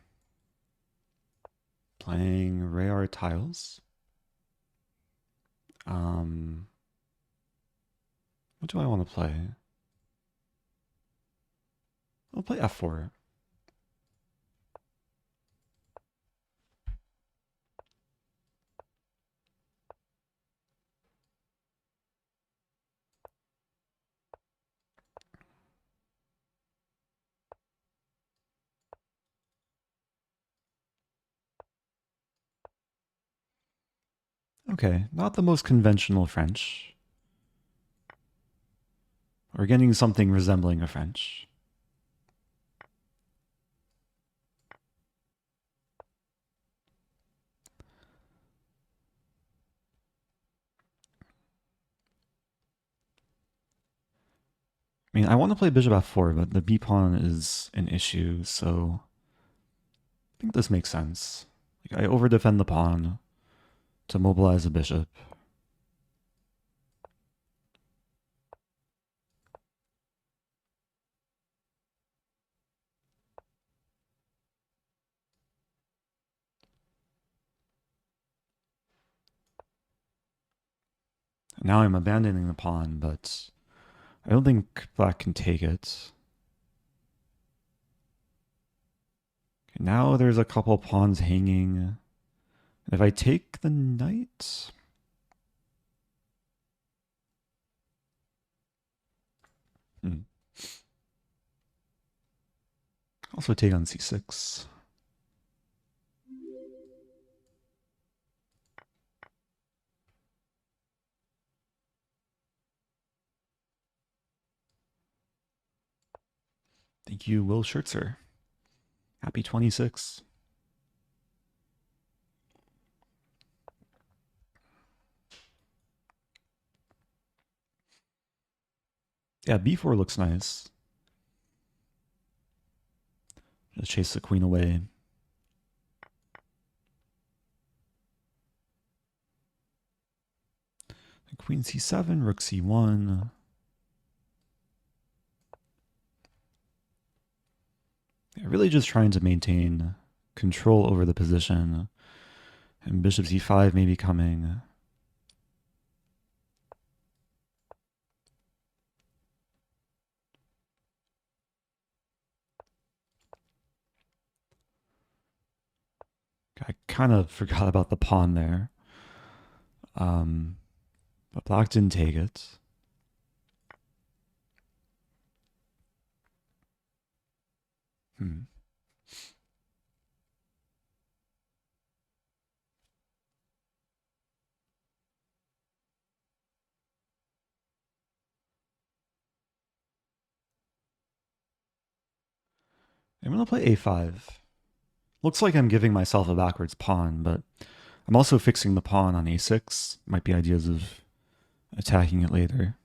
Playing reyartiles. What do I want to play? I'll play f4. Okay, not the most conventional French. We're getting something resembling a French. I mean, I want to play bishop f4, but the b pawn is an issue, so I think this makes sense. Like, I over-defend the pawn to mobilize a bishop. Now I'm abandoning the pawn, but I don't think black can take it. Okay, now there's a couple pawns hanging. If I take the knight... Also take on c6. Thank you, Will Schertzer. Happy 26. Yeah, b4 looks nice. Just chase the queen away. Queen c7, rook c1. Yeah, really just trying to maintain control over the position. And bishop c5 may be coming. I kind of forgot about the pawn there. But black didn't take it. I'm going to play a5. Looks like I'm giving myself a backwards pawn, but I'm also fixing the pawn on a6. Might be ideas of attacking it later.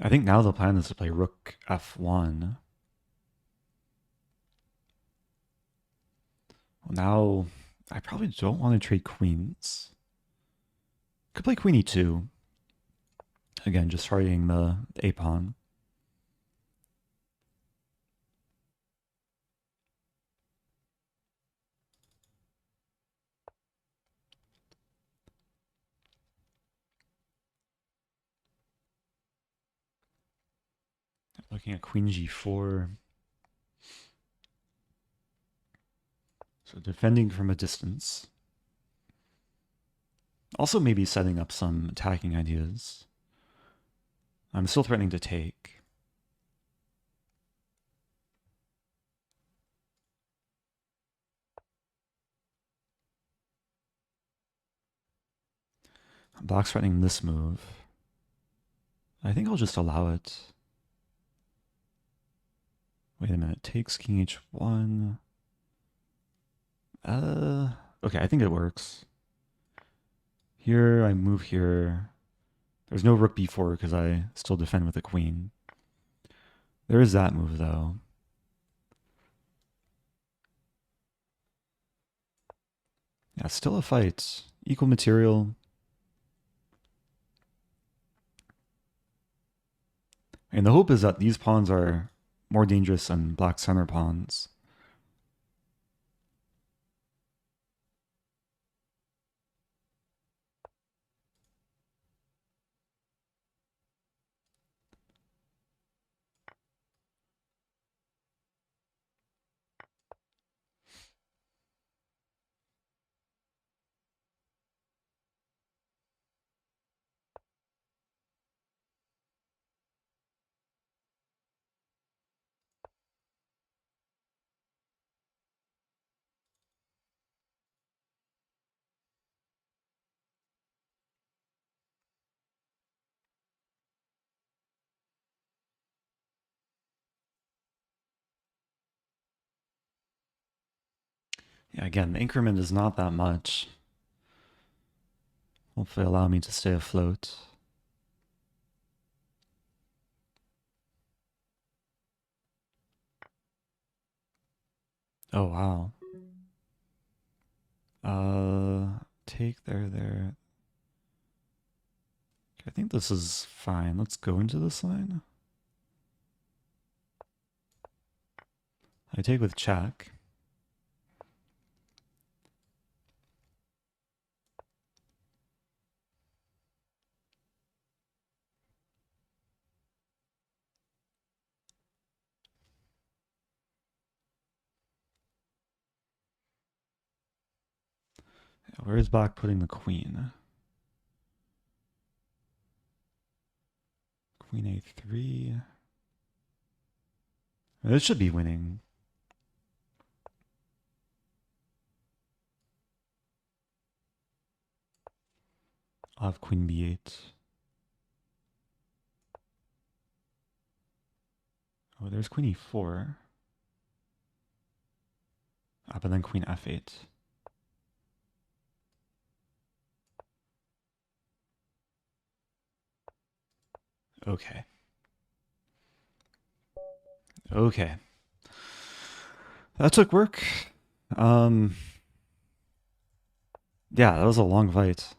I think now the plan is to play rook f1. Well, now I probably don't want to trade queens. Could play queen e2. Again, just targeting the a pawn. Looking at queen g4. So defending from a distance. Also maybe setting up some attacking ideas. I'm still threatening to take. Black's threatening this move. I think I'll just allow it. Wait a minute, takes king h1. Okay, I think it works. Here, I move here. There's no rook b4 because I still defend with the queen. There is that move, though. Yeah, still a fight. Equal material. And the hope is that these pawns are more dangerous than black center pawns. Yeah, again, the increment is not that much. Hopefully allow me to stay afloat. Oh, wow. Take there. I think this is fine. Let's go into this line. I take with check. Where is Black putting the queen? Queen a3. This should be winning. I'll have queen b8. Oh, there's queen e4. But then queen f8. Okay. Okay. That took work. Yeah, that was a long fight.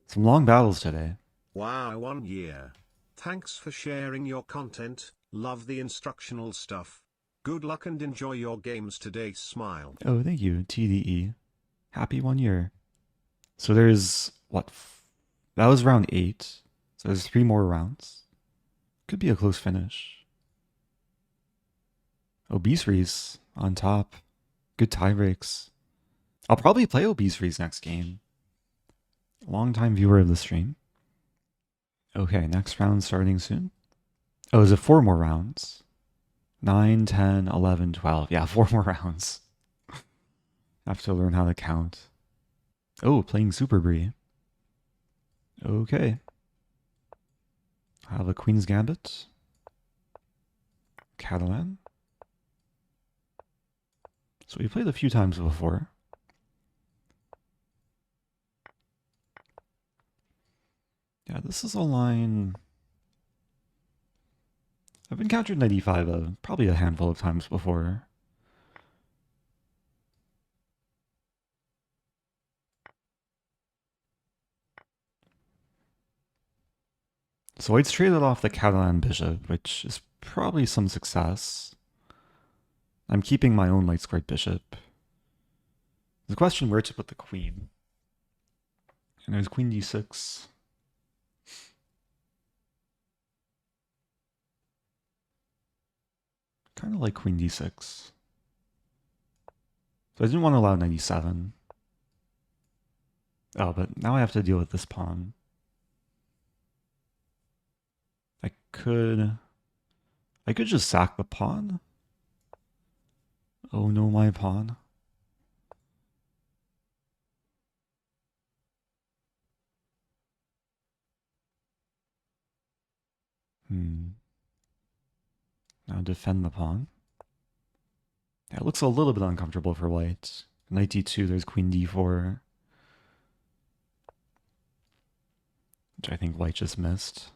Some long battles today. Wow, 1 year. Thanks for sharing your content, love the instructional stuff. Good luck and enjoy your games today, smile. Oh, thank you, TDE. Happy 1 year. So there's, what? That was round 8. So there's 3 more rounds. Could be a close finish. Obese Reese on top. Good tie breaks. I'll probably play Obese Reese next game. Long-time viewer of the stream. Okay, next round starting soon. Oh, is it 4 more rounds? 9, 10, 11, 12. Yeah, 4 more rounds. I have to learn how to count. Oh, playing SuperBlitz. Okay. I have a Queen's Gambit. Catalan. So we played a few times before. Yeah, this is a line I've encountered 95 probably a handful of times before. So White's traded off the Catalan bishop, which is probably some success. I'm keeping my own light squared bishop. The question where to put the queen. And there's queen d6. Kind of like queen d6. So I didn't want to allow 97. Oh, but now I have to deal with this pawn. I could just sack the pawn. Oh no, my pawn. Now defend the pawn. Yeah, it looks a little bit uncomfortable for white. Knight d2, there's queen d4. Which I think white just missed.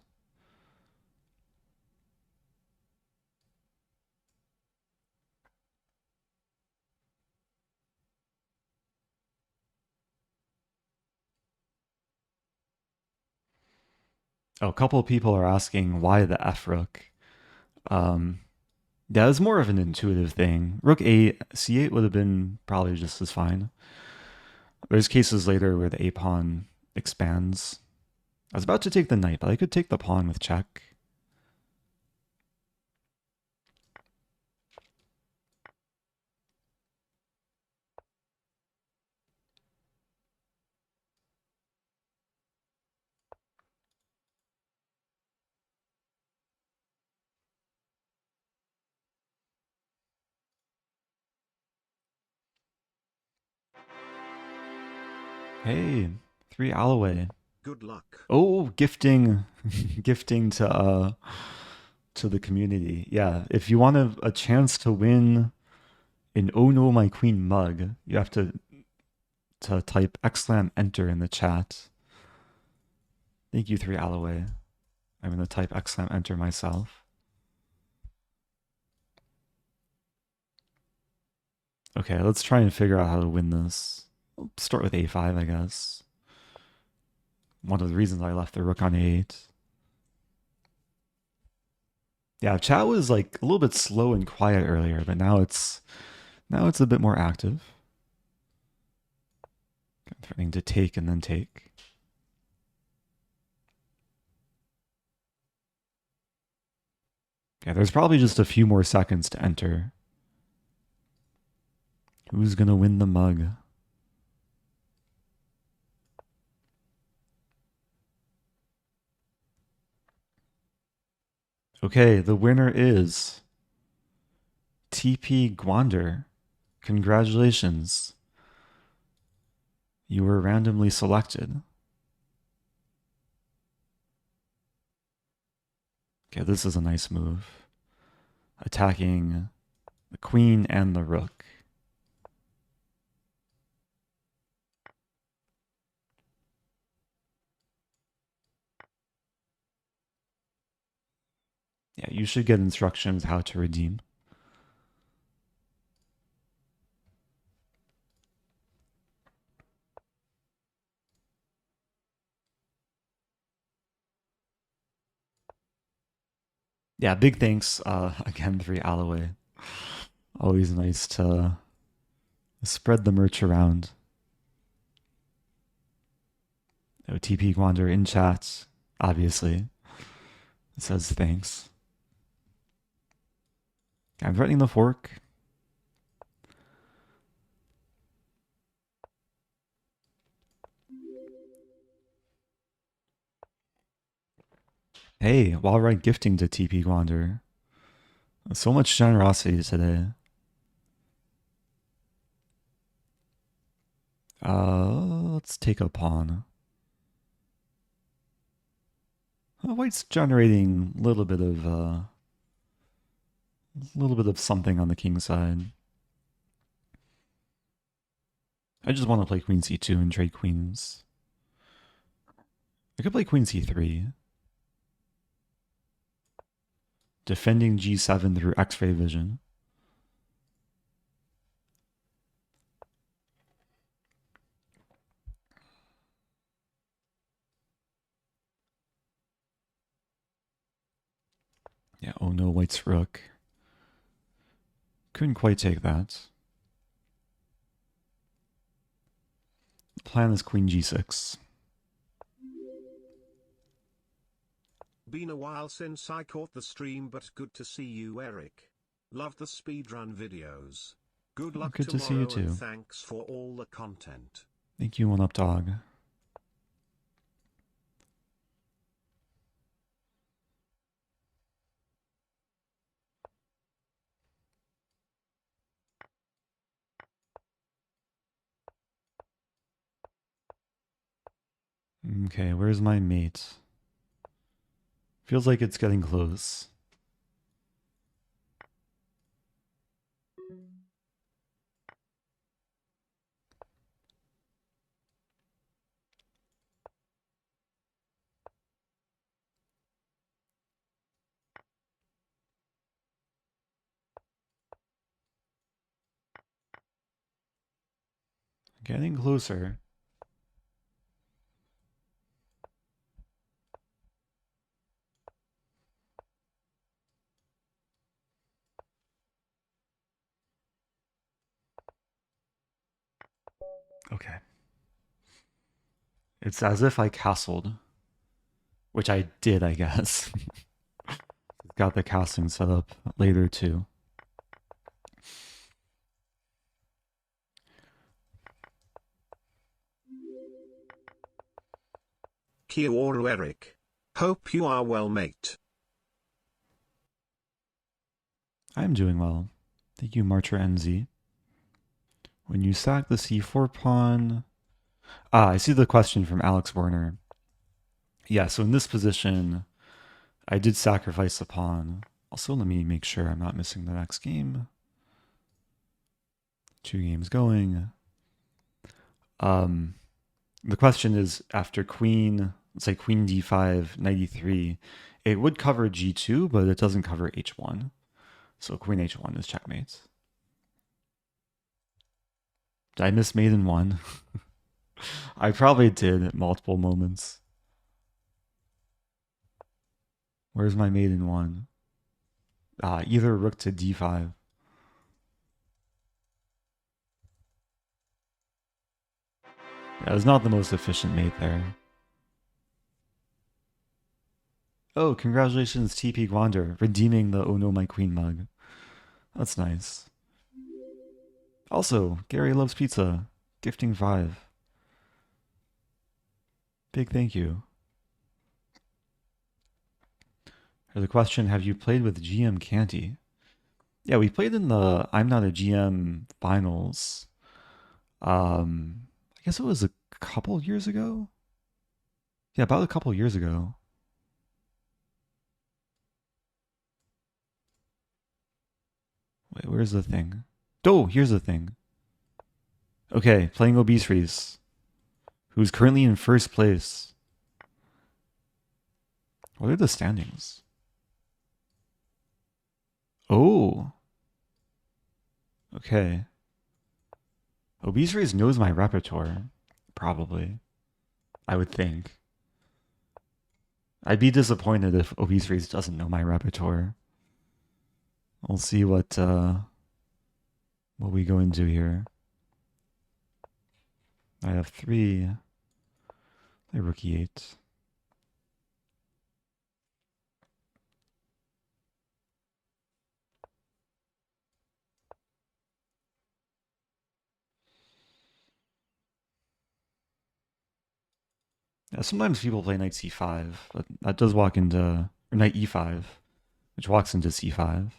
Oh, a couple of people are asking why the f rook. Yeah, it's more of an intuitive thing. Rook 8, c8 would have been probably just as fine. There's cases later where the a pawn expands. I was about to take the knight, but I could take the pawn with check. Hey, 3 Alloway. Good luck. Oh, gifting gifting to the community. Yeah, if you want a chance to win an Oh No My Queen mug, you have to type !enter in the chat. Thank you, 3 Alloway. I'm going to type !enter myself. Okay, let's try and figure out how to win this. We'll start with a5, I guess. One of the reasons I left the rook on a8. Yeah, chat was like a little bit slow and quiet earlier, but now it's a bit more active. I'm threatening to take and then take. Yeah, there's probably just a few more seconds to enter. Who's gonna win the mug? Okay, the winner is TP Gwander. Congratulations. You were randomly selected. Okay, this is a nice move. Attacking the queen and the rook. Yeah, you should get instructions how to redeem. Yeah, big thanks again for Alloway. Always nice to spread the merch around. OTP Gwander in chat, obviously. It says thanks. I'm threatening the fork. Hey, Wallride gifting to TP Gwander. So much generosity today. Let's take a pawn. White's generating a little bit of something on the king side. I just want to play queen c2 and trade queens. I could play queen c3. Defending g7 through x-ray vision. Yeah, oh no, white's rook. Couldn't quite take that. The plan is queen g6. Been a while since I caught the stream, but good to see you, Eric. Love the speedrun videos. Good luck Good to see you tomorrow too. and thanks for all the content. Thank you, One Up Dog. Okay, where's my mate? Feels like it's getting close. Getting closer. Okay. It's as if I castled. Which I did, I guess. Got the casting set up later too. Kia ora, Eric. Hope you are well, mate. I'm doing well. Thank you, Marcher NZ. When you sack the c4 pawn... I see the question from Alex Werner. Yeah, so in this position, I did sacrifice a pawn. Also, let me make sure I'm not missing the next game. 2 games going. The question is, after queen, let's say queen d5, knight e3, it would cover g2, but it doesn't cover h1. So queen h1 is checkmate. Did I miss mate in one? I probably did at multiple moments. Where's my mate in one? Either rook to d5. That was not the most efficient mate there. Oh, congratulations, TP Gwander, redeeming the Oh No My Queen mug. That's nice. Also, Gary Loves Pizza, gifting 5. Big thank you. There's a question, have you played with GM Canty? Yeah, we played in the I'm Not a GM finals. I guess it was a couple years ago? Yeah, about a couple years ago. Wait, where's the thing? Oh, here's the thing. Okay, playing Obese Reese, who's currently in first place. What are the standings? Oh. Okay. Obese Reese knows my repertoire. Probably. I would think. I'd be disappointed if Obese Reese doesn't know my repertoire. We'll see what we go into here. I have 3. I rookie 8. Yeah, sometimes people play knight c5, but that does walk into or knight e5, which walks into c5.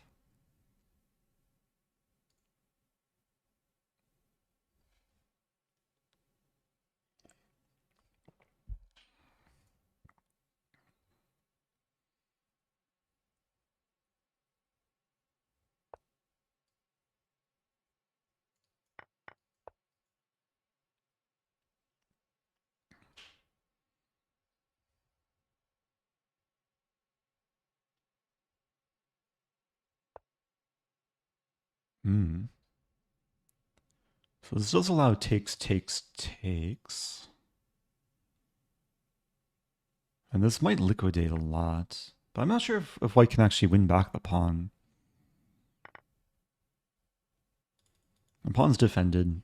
Hmm. So this does allow takes, takes, takes. And this might liquidate a lot. But I'm not sure if white can actually win back the pawn. The pawn's defended.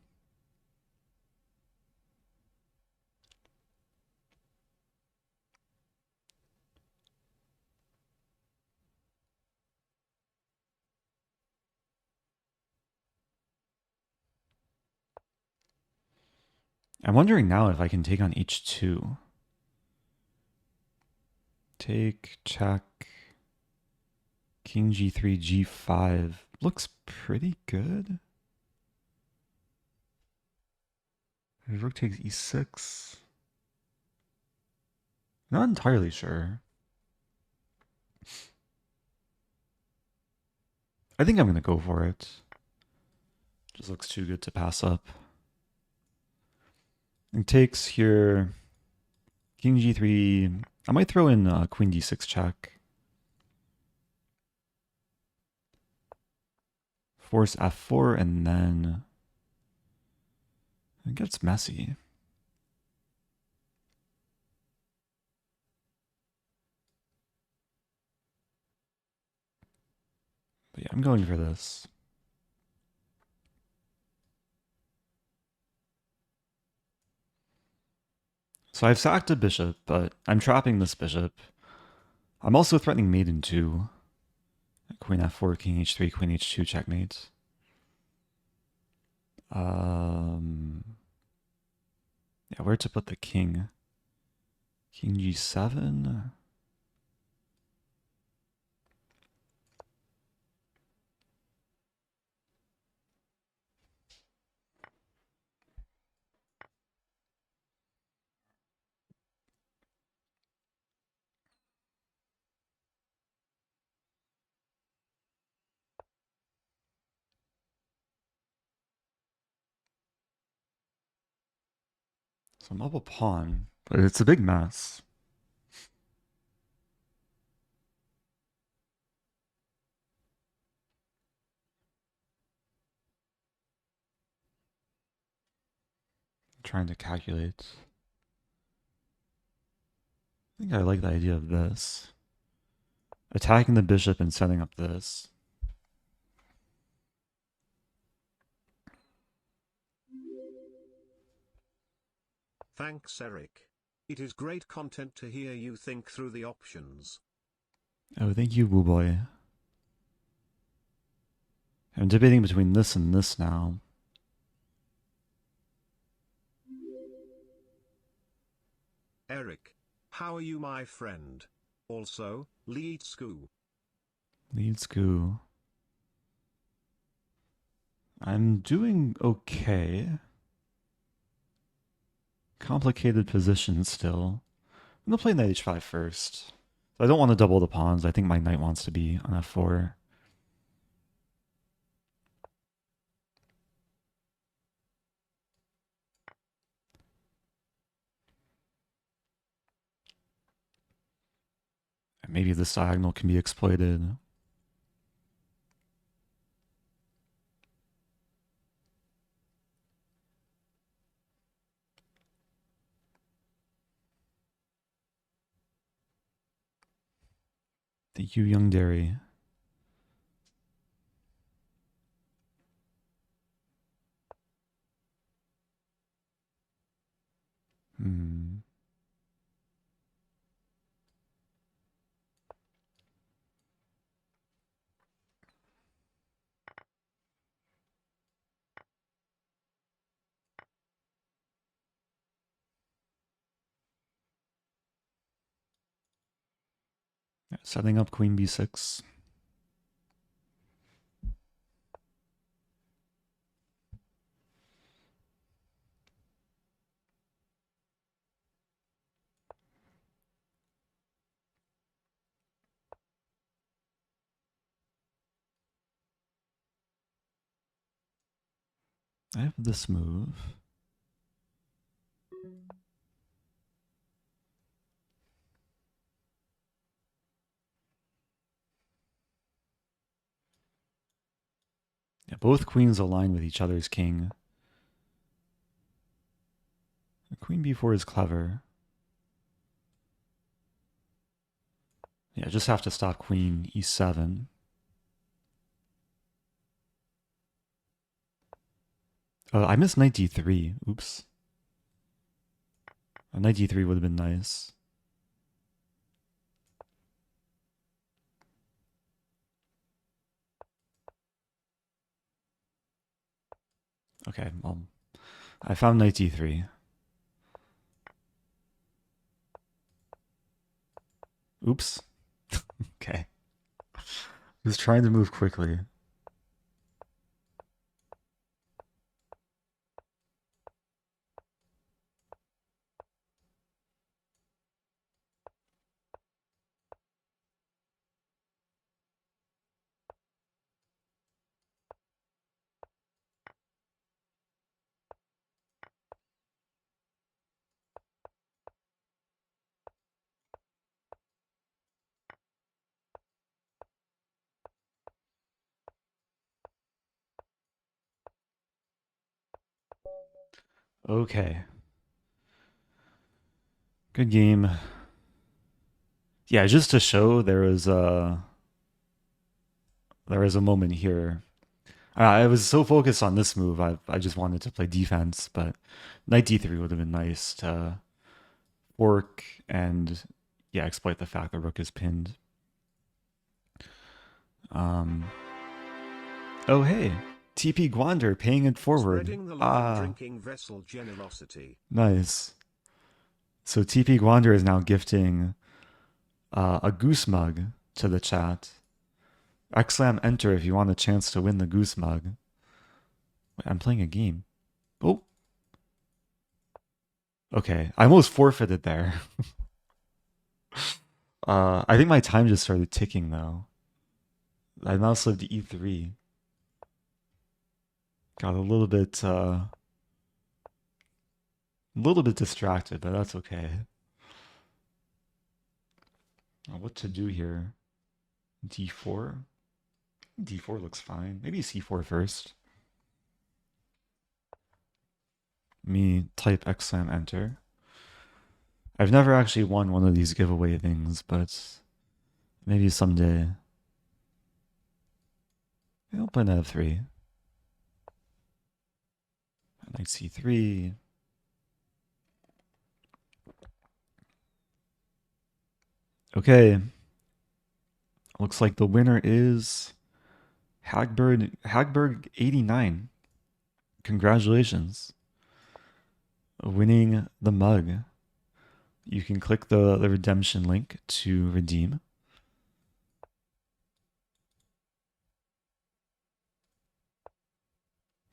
I'm wondering now if I can take on h2. Take, check. King g3, g5. Looks pretty good. Rook takes e6. Not entirely sure. I think I'm going to go for it. Just looks too good to pass up. It takes here. King g3. I might throw in queen d6 check. Force f4 and then it gets messy. But yeah, I'm going for this. So I've sacked a bishop, but I'm trapping this bishop. I'm also threatening mate in 2. Queen f4, king h3, queen h2, checkmate. Yeah, where to put the king? King g7. So I'm up a pawn, but it's a big mess. trying to calculate. I think I like the idea of this. Attacking the bishop and setting up this. Thanks, Eric. It is great content to hear you think through the options. Oh, thank you, Woo Boy. I'm debating between this and this now. Eric, how are you, my friend? Also, Leedsku. Leedsku. I'm doing okay. Complicated position still. I'm gonna play knight h5 first. So I don't want to double the pawns. I think my knight wants to be on f4. Maybe this diagonal can be exploited. Thank you, Young Dairy. Setting up queen b6. I have this move. Yeah, both queens align with each other's king. Queen b4 is clever. Yeah, just have to stop queen e7. Oh, I missed knight d3. Oops. A knight d3 would have been nice. Okay, well, I found knight d3. Oops. Okay. Just trying to move quickly. Okay. Good game. Yeah, just to show there was a moment here. I was so focused on this move, I just wanted to play defense, but knight d3 would have been nice to fork and yeah, exploit the fact the rook is pinned. Oh hey, TP Gwander paying it forward. Spreading the love, drinking vessel generosity. Nice. So TP Gwander is now gifting a goose mug to the chat. !enter if you want a chance to win the goose mug. Wait, I'm playing a game. Oh. Okay, I almost forfeited there. I think my time just started ticking though. I mouse lived e3. Got a little bit distracted, but that's okay. What to do here? d4? d4 looks fine. Maybe c4 first. Let me type !enter. I've never actually won one of these giveaway things, but maybe someday. I'll play knight f3. Knight c3. Okay. Looks like the winner is Hagberg 89. Congratulations. Winning the mug. You can click the redemption link to redeem.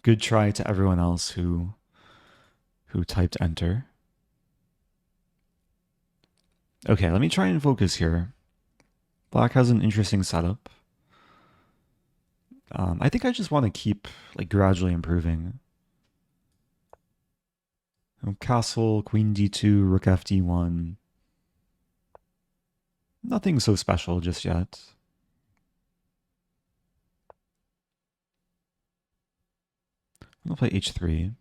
Good try to everyone else who typed enter. Okay, let me try and focus here. Black has an interesting setup. I think I just want to keep like gradually improving. Castle, queen d2, rook fd1. Nothing so special just yet. I'll play h3.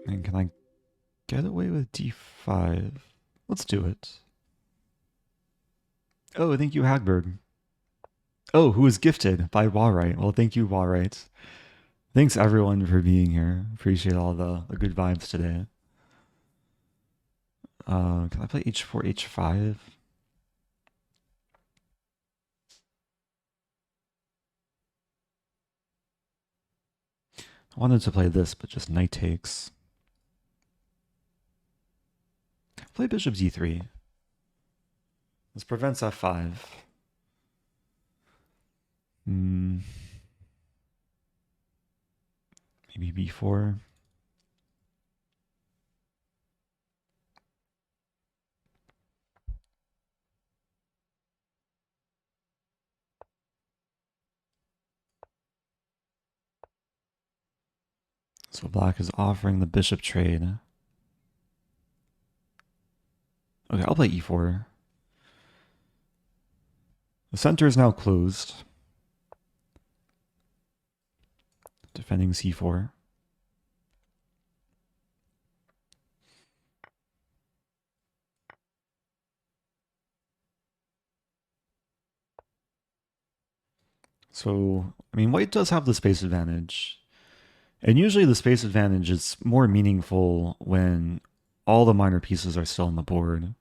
And can I get away with d5? Let's do it. Oh, thank you, Hagberg. Oh, who was gifted by Wallright. Well, thank you, Wallright. Thanks, everyone, for being here. Appreciate all the good vibes today. Can I play h4, h5? I wanted to play this, but just knight takes. Play bishop d3. This prevents f5. Maybe b4. So black is offering the bishop trade. Okay, I'll play e4. The center is now closed. Defending c4. So, I mean, white does have the space advantage. And usually the space advantage is more meaningful when all the minor pieces are still on the board.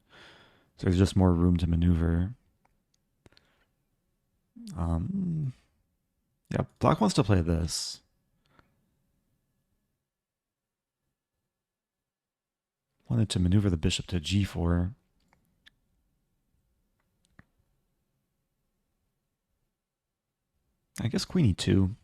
So there's just more room to maneuver. Yeah, black wants to play this. Wanted to maneuver the bishop to g4. I guess queen e2.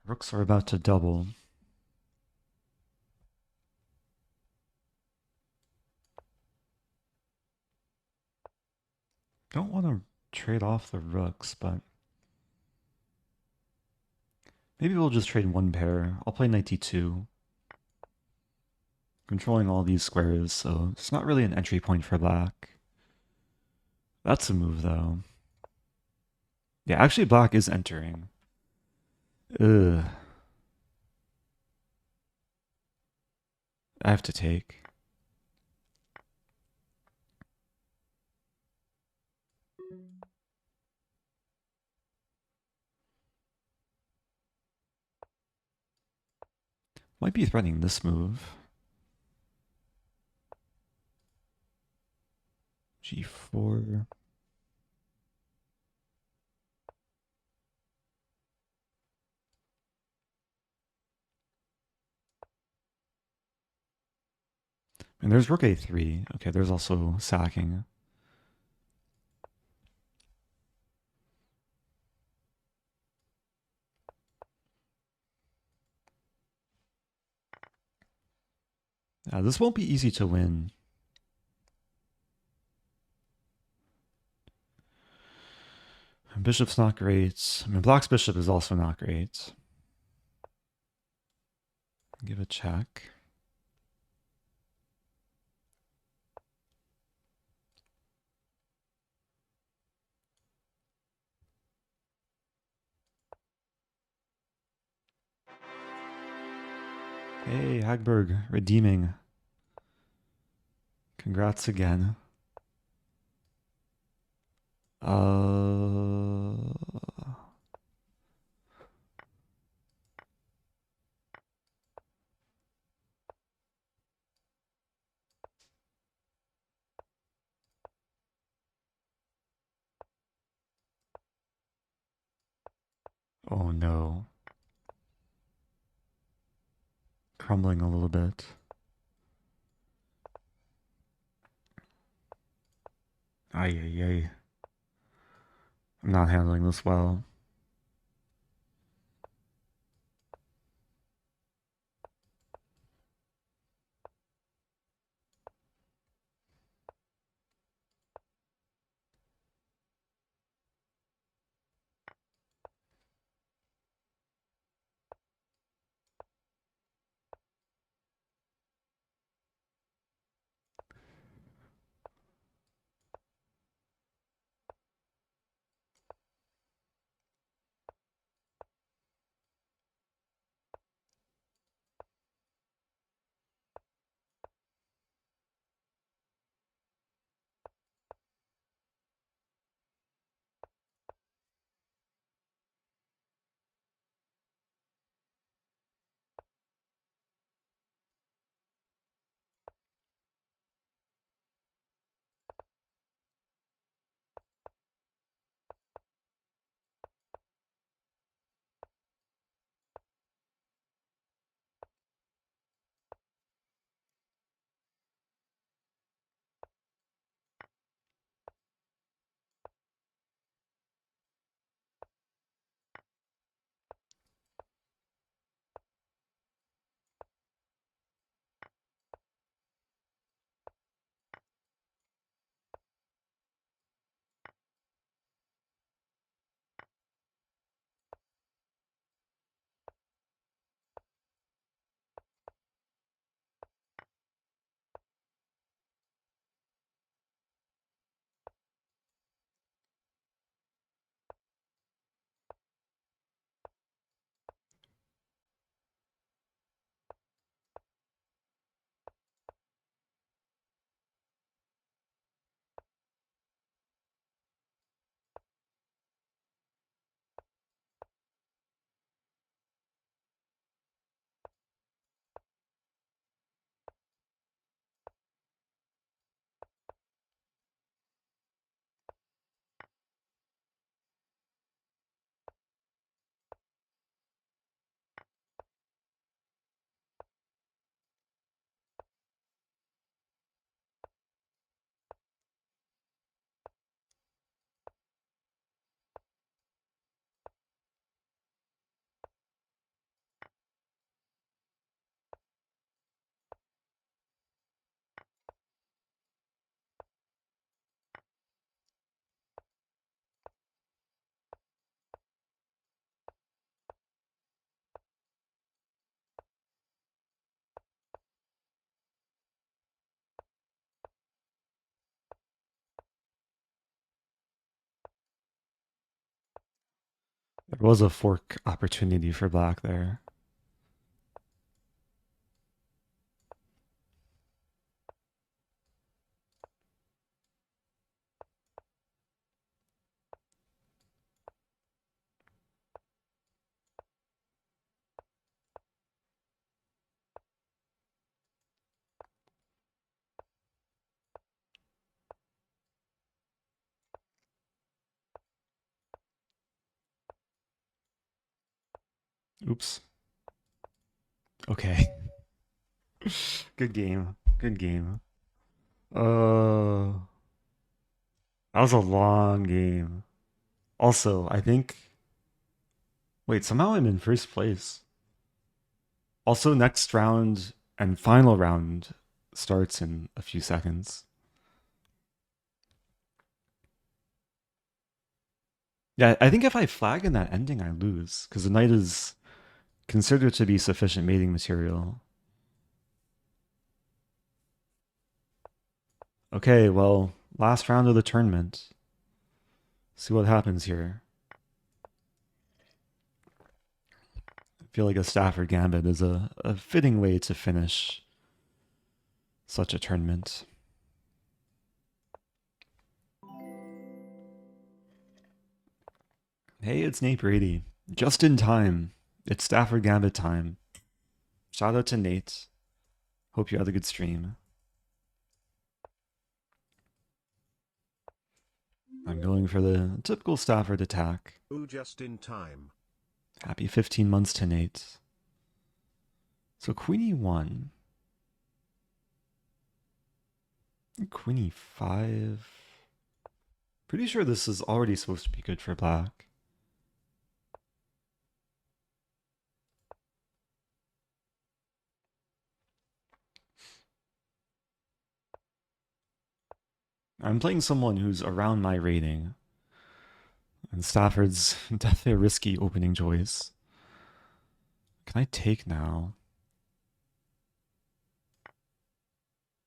Rooks are about to double. Don't want to trade off the rooks, but maybe we'll just trade one pair. I'll play knight d2. Controlling all these squares, so it's not really an entry point for black. That's a move, though. Yeah, actually black is entering. Ugh. I have to take. Might be threatening this move. g4. And there's rook a3. Okay, there's also sacking. This won't be easy to win. Bishop's not great. I mean, black's bishop is also not great. Give a check. Hey, Hagberg, redeeming. Congrats again. Oh no. Crumbling a little bit. Ay, ay, ay. I'm not handling this well. There was a fork opportunity for black there. Oops. Okay. Good game. Good game. Uh, that was a long game. Also, I think. Wait, somehow I'm in first place. Also, next round and final round starts in a few seconds. Yeah, I think if I flag in that ending, I lose because the knight is consider it to be sufficient mating material. Okay, well, last round of the tournament. See what happens here. I feel like a Stafford Gambit is a fitting way to finish such a tournament. Hey, it's Nate Brady. Just in time. It's Stafford Gambit time. Shout out to Nate. Hope you had a good stream. I'm going for the typical Stafford attack. Ooh, just in time. Happy 15 months to Nate. So Queen E1. Queen E5. Pretty sure this is already supposed to be good for black. I'm playing someone who's around my rating. And Stafford's definitely a risky opening choice. Can I take now?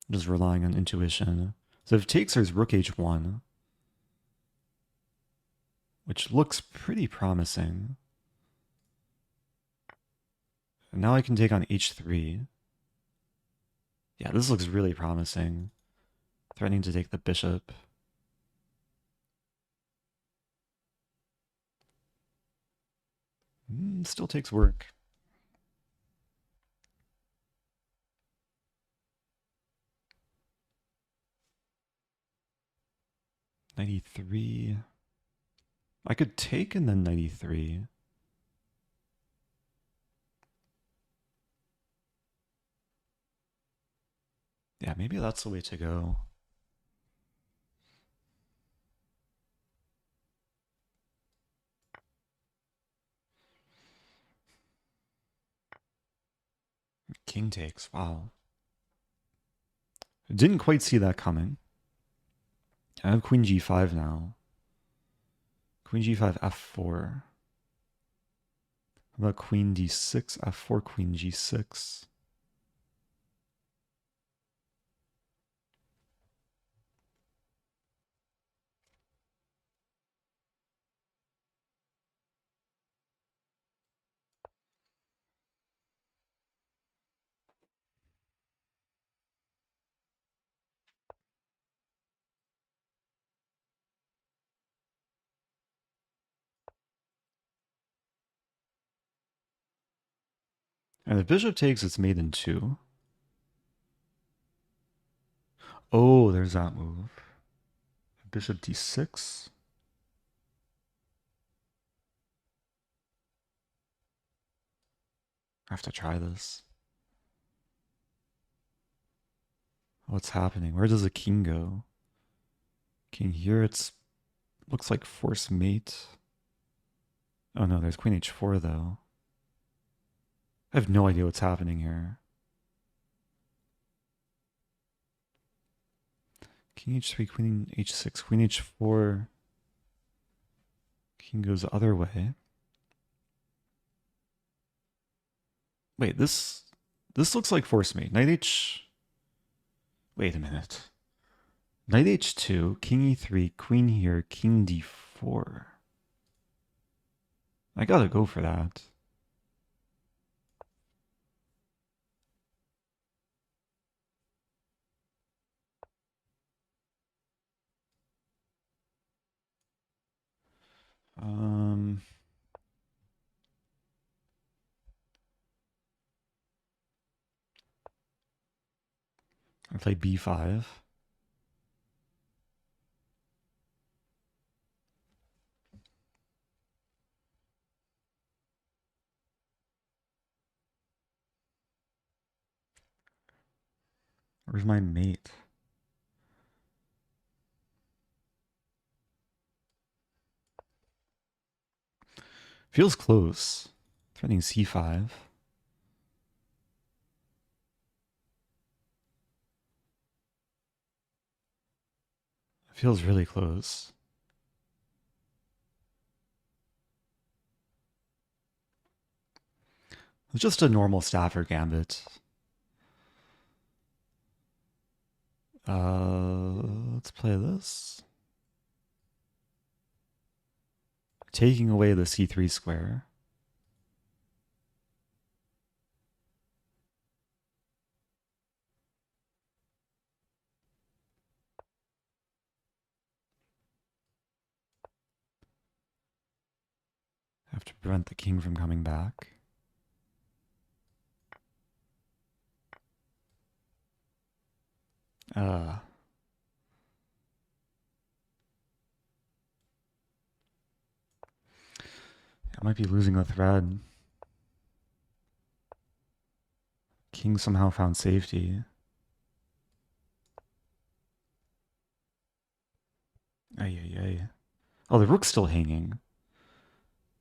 Just relying on intuition. So if it takes, there's rook h1. Which looks pretty promising. And now I can take on h3. Yeah, this looks really promising. Threatening to take the bishop. Still takes work. Knight 3. I could take and then knight 3. Yeah, maybe that's the way to go. King takes, wow. I didn't quite see that coming. I have queen g5 now. Queen g5, f4. How about queen d6, f4, queen g6? And if bishop takes, it's mate in 2. Oh, there's that move. Bishop d6. I have to try this. What's happening? Where does the king go? King here, it's looks like force mate. Oh no, there's queen h4 though. I have no idea what's happening here. King h3, queen h6, queen h4. King goes the other way. Wait, this looks like force mate. Knight h... Wait a minute. Knight h2, king e3, queen here, king d4. I gotta go for that. I play b5. Where's my mate? Feels close. Threatening c5. Feels really close. It's just a normal Stafford Gambit. Let's play this. Taking away the c3 square. Have to prevent the king from coming back. I might be losing the thread. King somehow found safety. Ay, ay, ay. Oh, the rook's still hanging.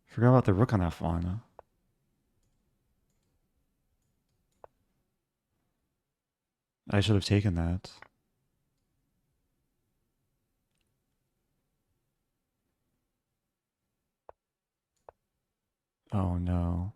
Forgot about the rook on f1. I should have taken that. Oh no.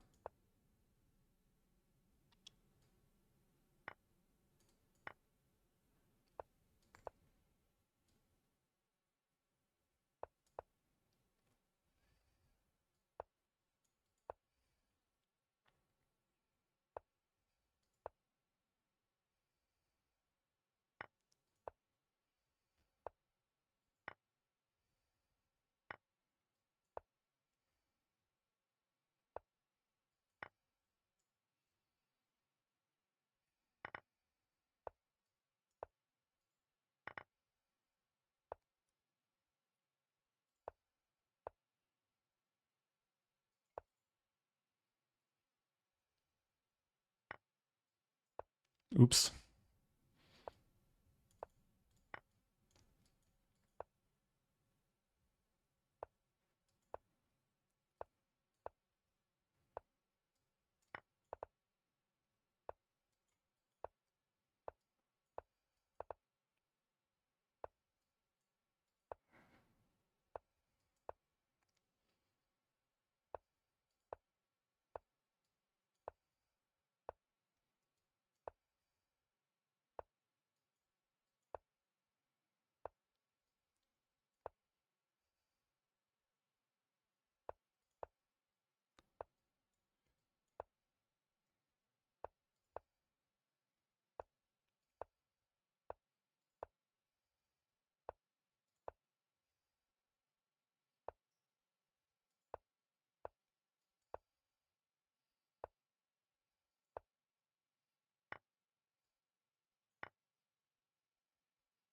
Oops.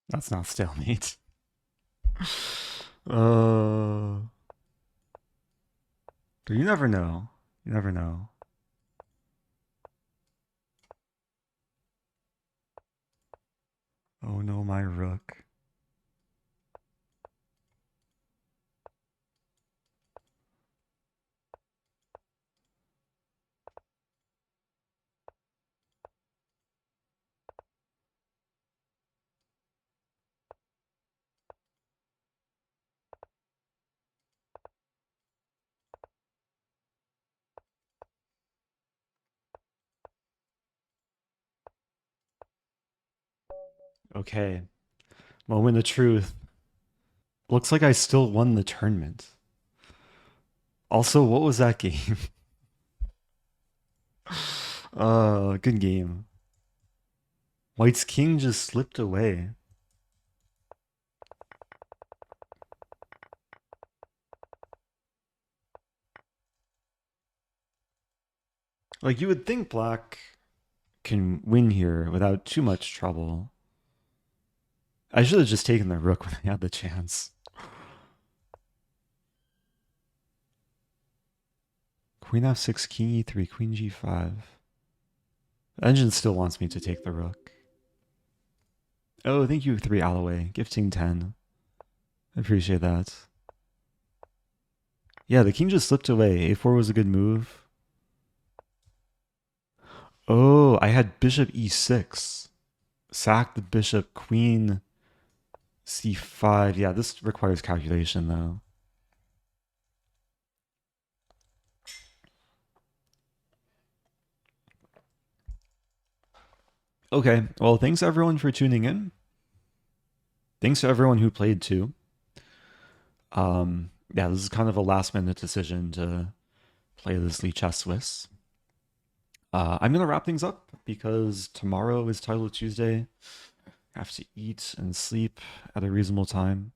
That's not stalemate. You never know. You never know. Oh no, my rook. Okay. Moment of truth. Looks like I still won the tournament. Also, what was that game? Good game. White's king just slipped away. Like, you would think black can win here without too much trouble. I should have just taken the rook when I had the chance. Queen f6, king e3, queen g5. The engine still wants me to take the rook. Oh, thank you, 3 Alloway. Gifting 10. I appreciate that. Yeah, the king just slipped away. a4 was a good move. Oh, I had bishop e6. Sack the bishop, queen c5. Yeah, this requires calculation, though. Okay, well, thanks everyone for tuning in. Thanks to everyone who played too. Yeah, this is kind of a last minute decision to play this Lichess Swiss. I'm gonna wrap things up because tomorrow is Title Tuesday. I have to eat and sleep at a reasonable time.